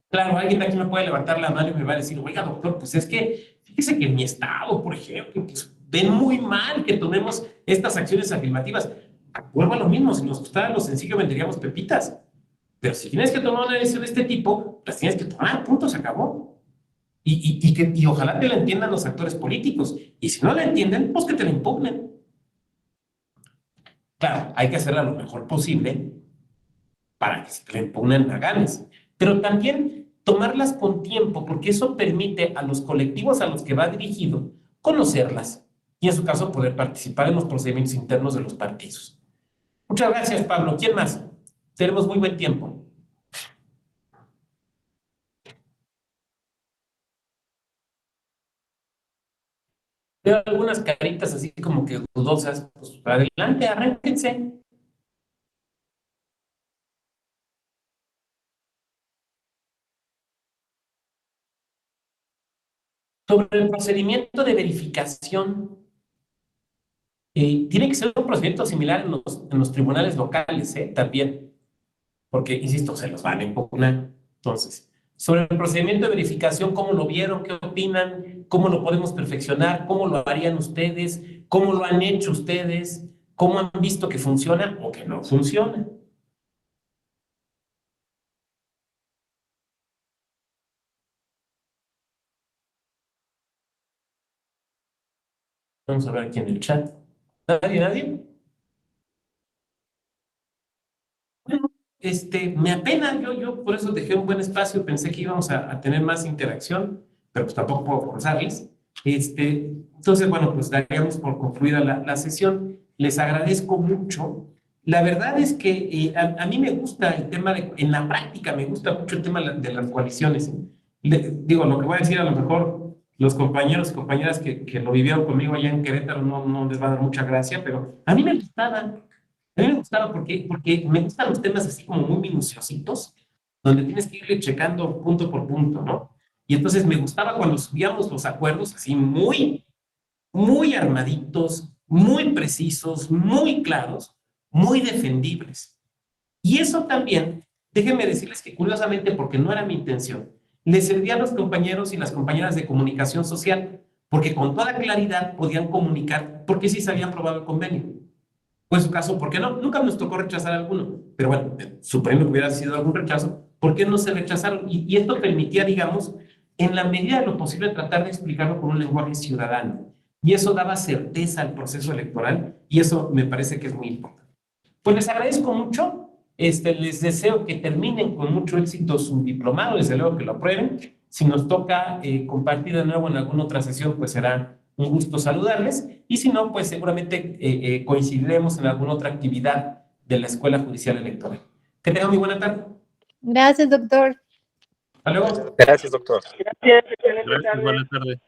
S1: Claro, alguien de aquí me puede levantar la mano y me va a decir, oiga, doctor, pues es que fíjese que en mi estado, por ejemplo, pues ven muy mal que tomemos estas acciones afirmativas. Vuelvo a lo mismo, si nos gustara lo sencillo venderíamos pepitas. Pero si tienes que tomar una decisión de este tipo, las tienes que tomar, punto, se acabó. Y ojalá te la entiendan los actores políticos. Y si no la entienden, pues que te la impugnen. Claro, hay que hacerla lo mejor posible para que se te la impugnen a ganes. Pero también tomarlas con tiempo, porque eso permite a los colectivos a los que va dirigido conocerlas y en su caso poder participar en los procedimientos internos de los partidos. Muchas gracias, Pablo. ¿Quién más? Tenemos muy buen tiempo. Veo algunas caritas así como que dudosas. Pues adelante, arránquense. Sobre el procedimiento de verificación, tiene que ser un procedimiento similar en los tribunales locales, también, porque, insisto, se los van a impugnar. Entonces, sobre el procedimiento de verificación, ¿cómo lo vieron? ¿Qué opinan? ¿Cómo lo podemos perfeccionar? ¿Cómo lo harían ustedes? ¿Cómo lo han hecho ustedes? ¿Cómo han visto que funciona o que no funciona? Vamos a ver aquí en el chat. ¿Nadie? Bueno, me apena, yo por eso dejé un buen espacio, pensé que íbamos a tener más interacción, pero pues tampoco puedo forzarles. Entonces, bueno, pues daríamos por concluida la sesión. Les agradezco mucho. La verdad es que a mí me gusta el tema en la práctica me gusta mucho el tema de las coaliciones. Digo, lo que voy a decir a lo mejor los compañeros y compañeras que lo vivieron conmigo allá en Querétaro no les va a dar mucha gracia, pero a mí me gustaba. A mí me gustaba porque me gustan los temas así como muy minuciositos, donde tienes que irle checando punto por punto, ¿no? Y entonces me gustaba cuando subíamos los acuerdos así muy, muy armaditos, muy precisos, muy claros, muy defendibles. Y eso también, déjenme decirles que curiosamente, porque no era mi intención, le servía a los compañeros y las compañeras de comunicación social, porque con toda claridad podían comunicar por qué sí se había aprobado el convenio. O en su caso, ¿por qué no? Nunca nos tocó rechazar alguno, pero bueno, suponiendo que hubiera sido algún rechazo, ¿por qué no se rechazaron? Y esto permitía, digamos, en la medida de lo posible, tratar de explicarlo con un lenguaje ciudadano. Y eso daba certeza al proceso electoral, y eso me parece que es muy importante. Pues les agradezco mucho, les deseo que terminen con mucho éxito su diplomado, desde luego que lo aprueben. Si nos toca compartir de nuevo en alguna otra sesión, pues será un gusto saludarles, y si no, pues seguramente coincidiremos en alguna otra actividad de la Escuela Judicial Electoral. Que tengan muy buena tarde.
S9: Gracias, doctor.
S1: Hasta luego.
S6: Gracias, doctor.
S7: Gracias, buenas tardes.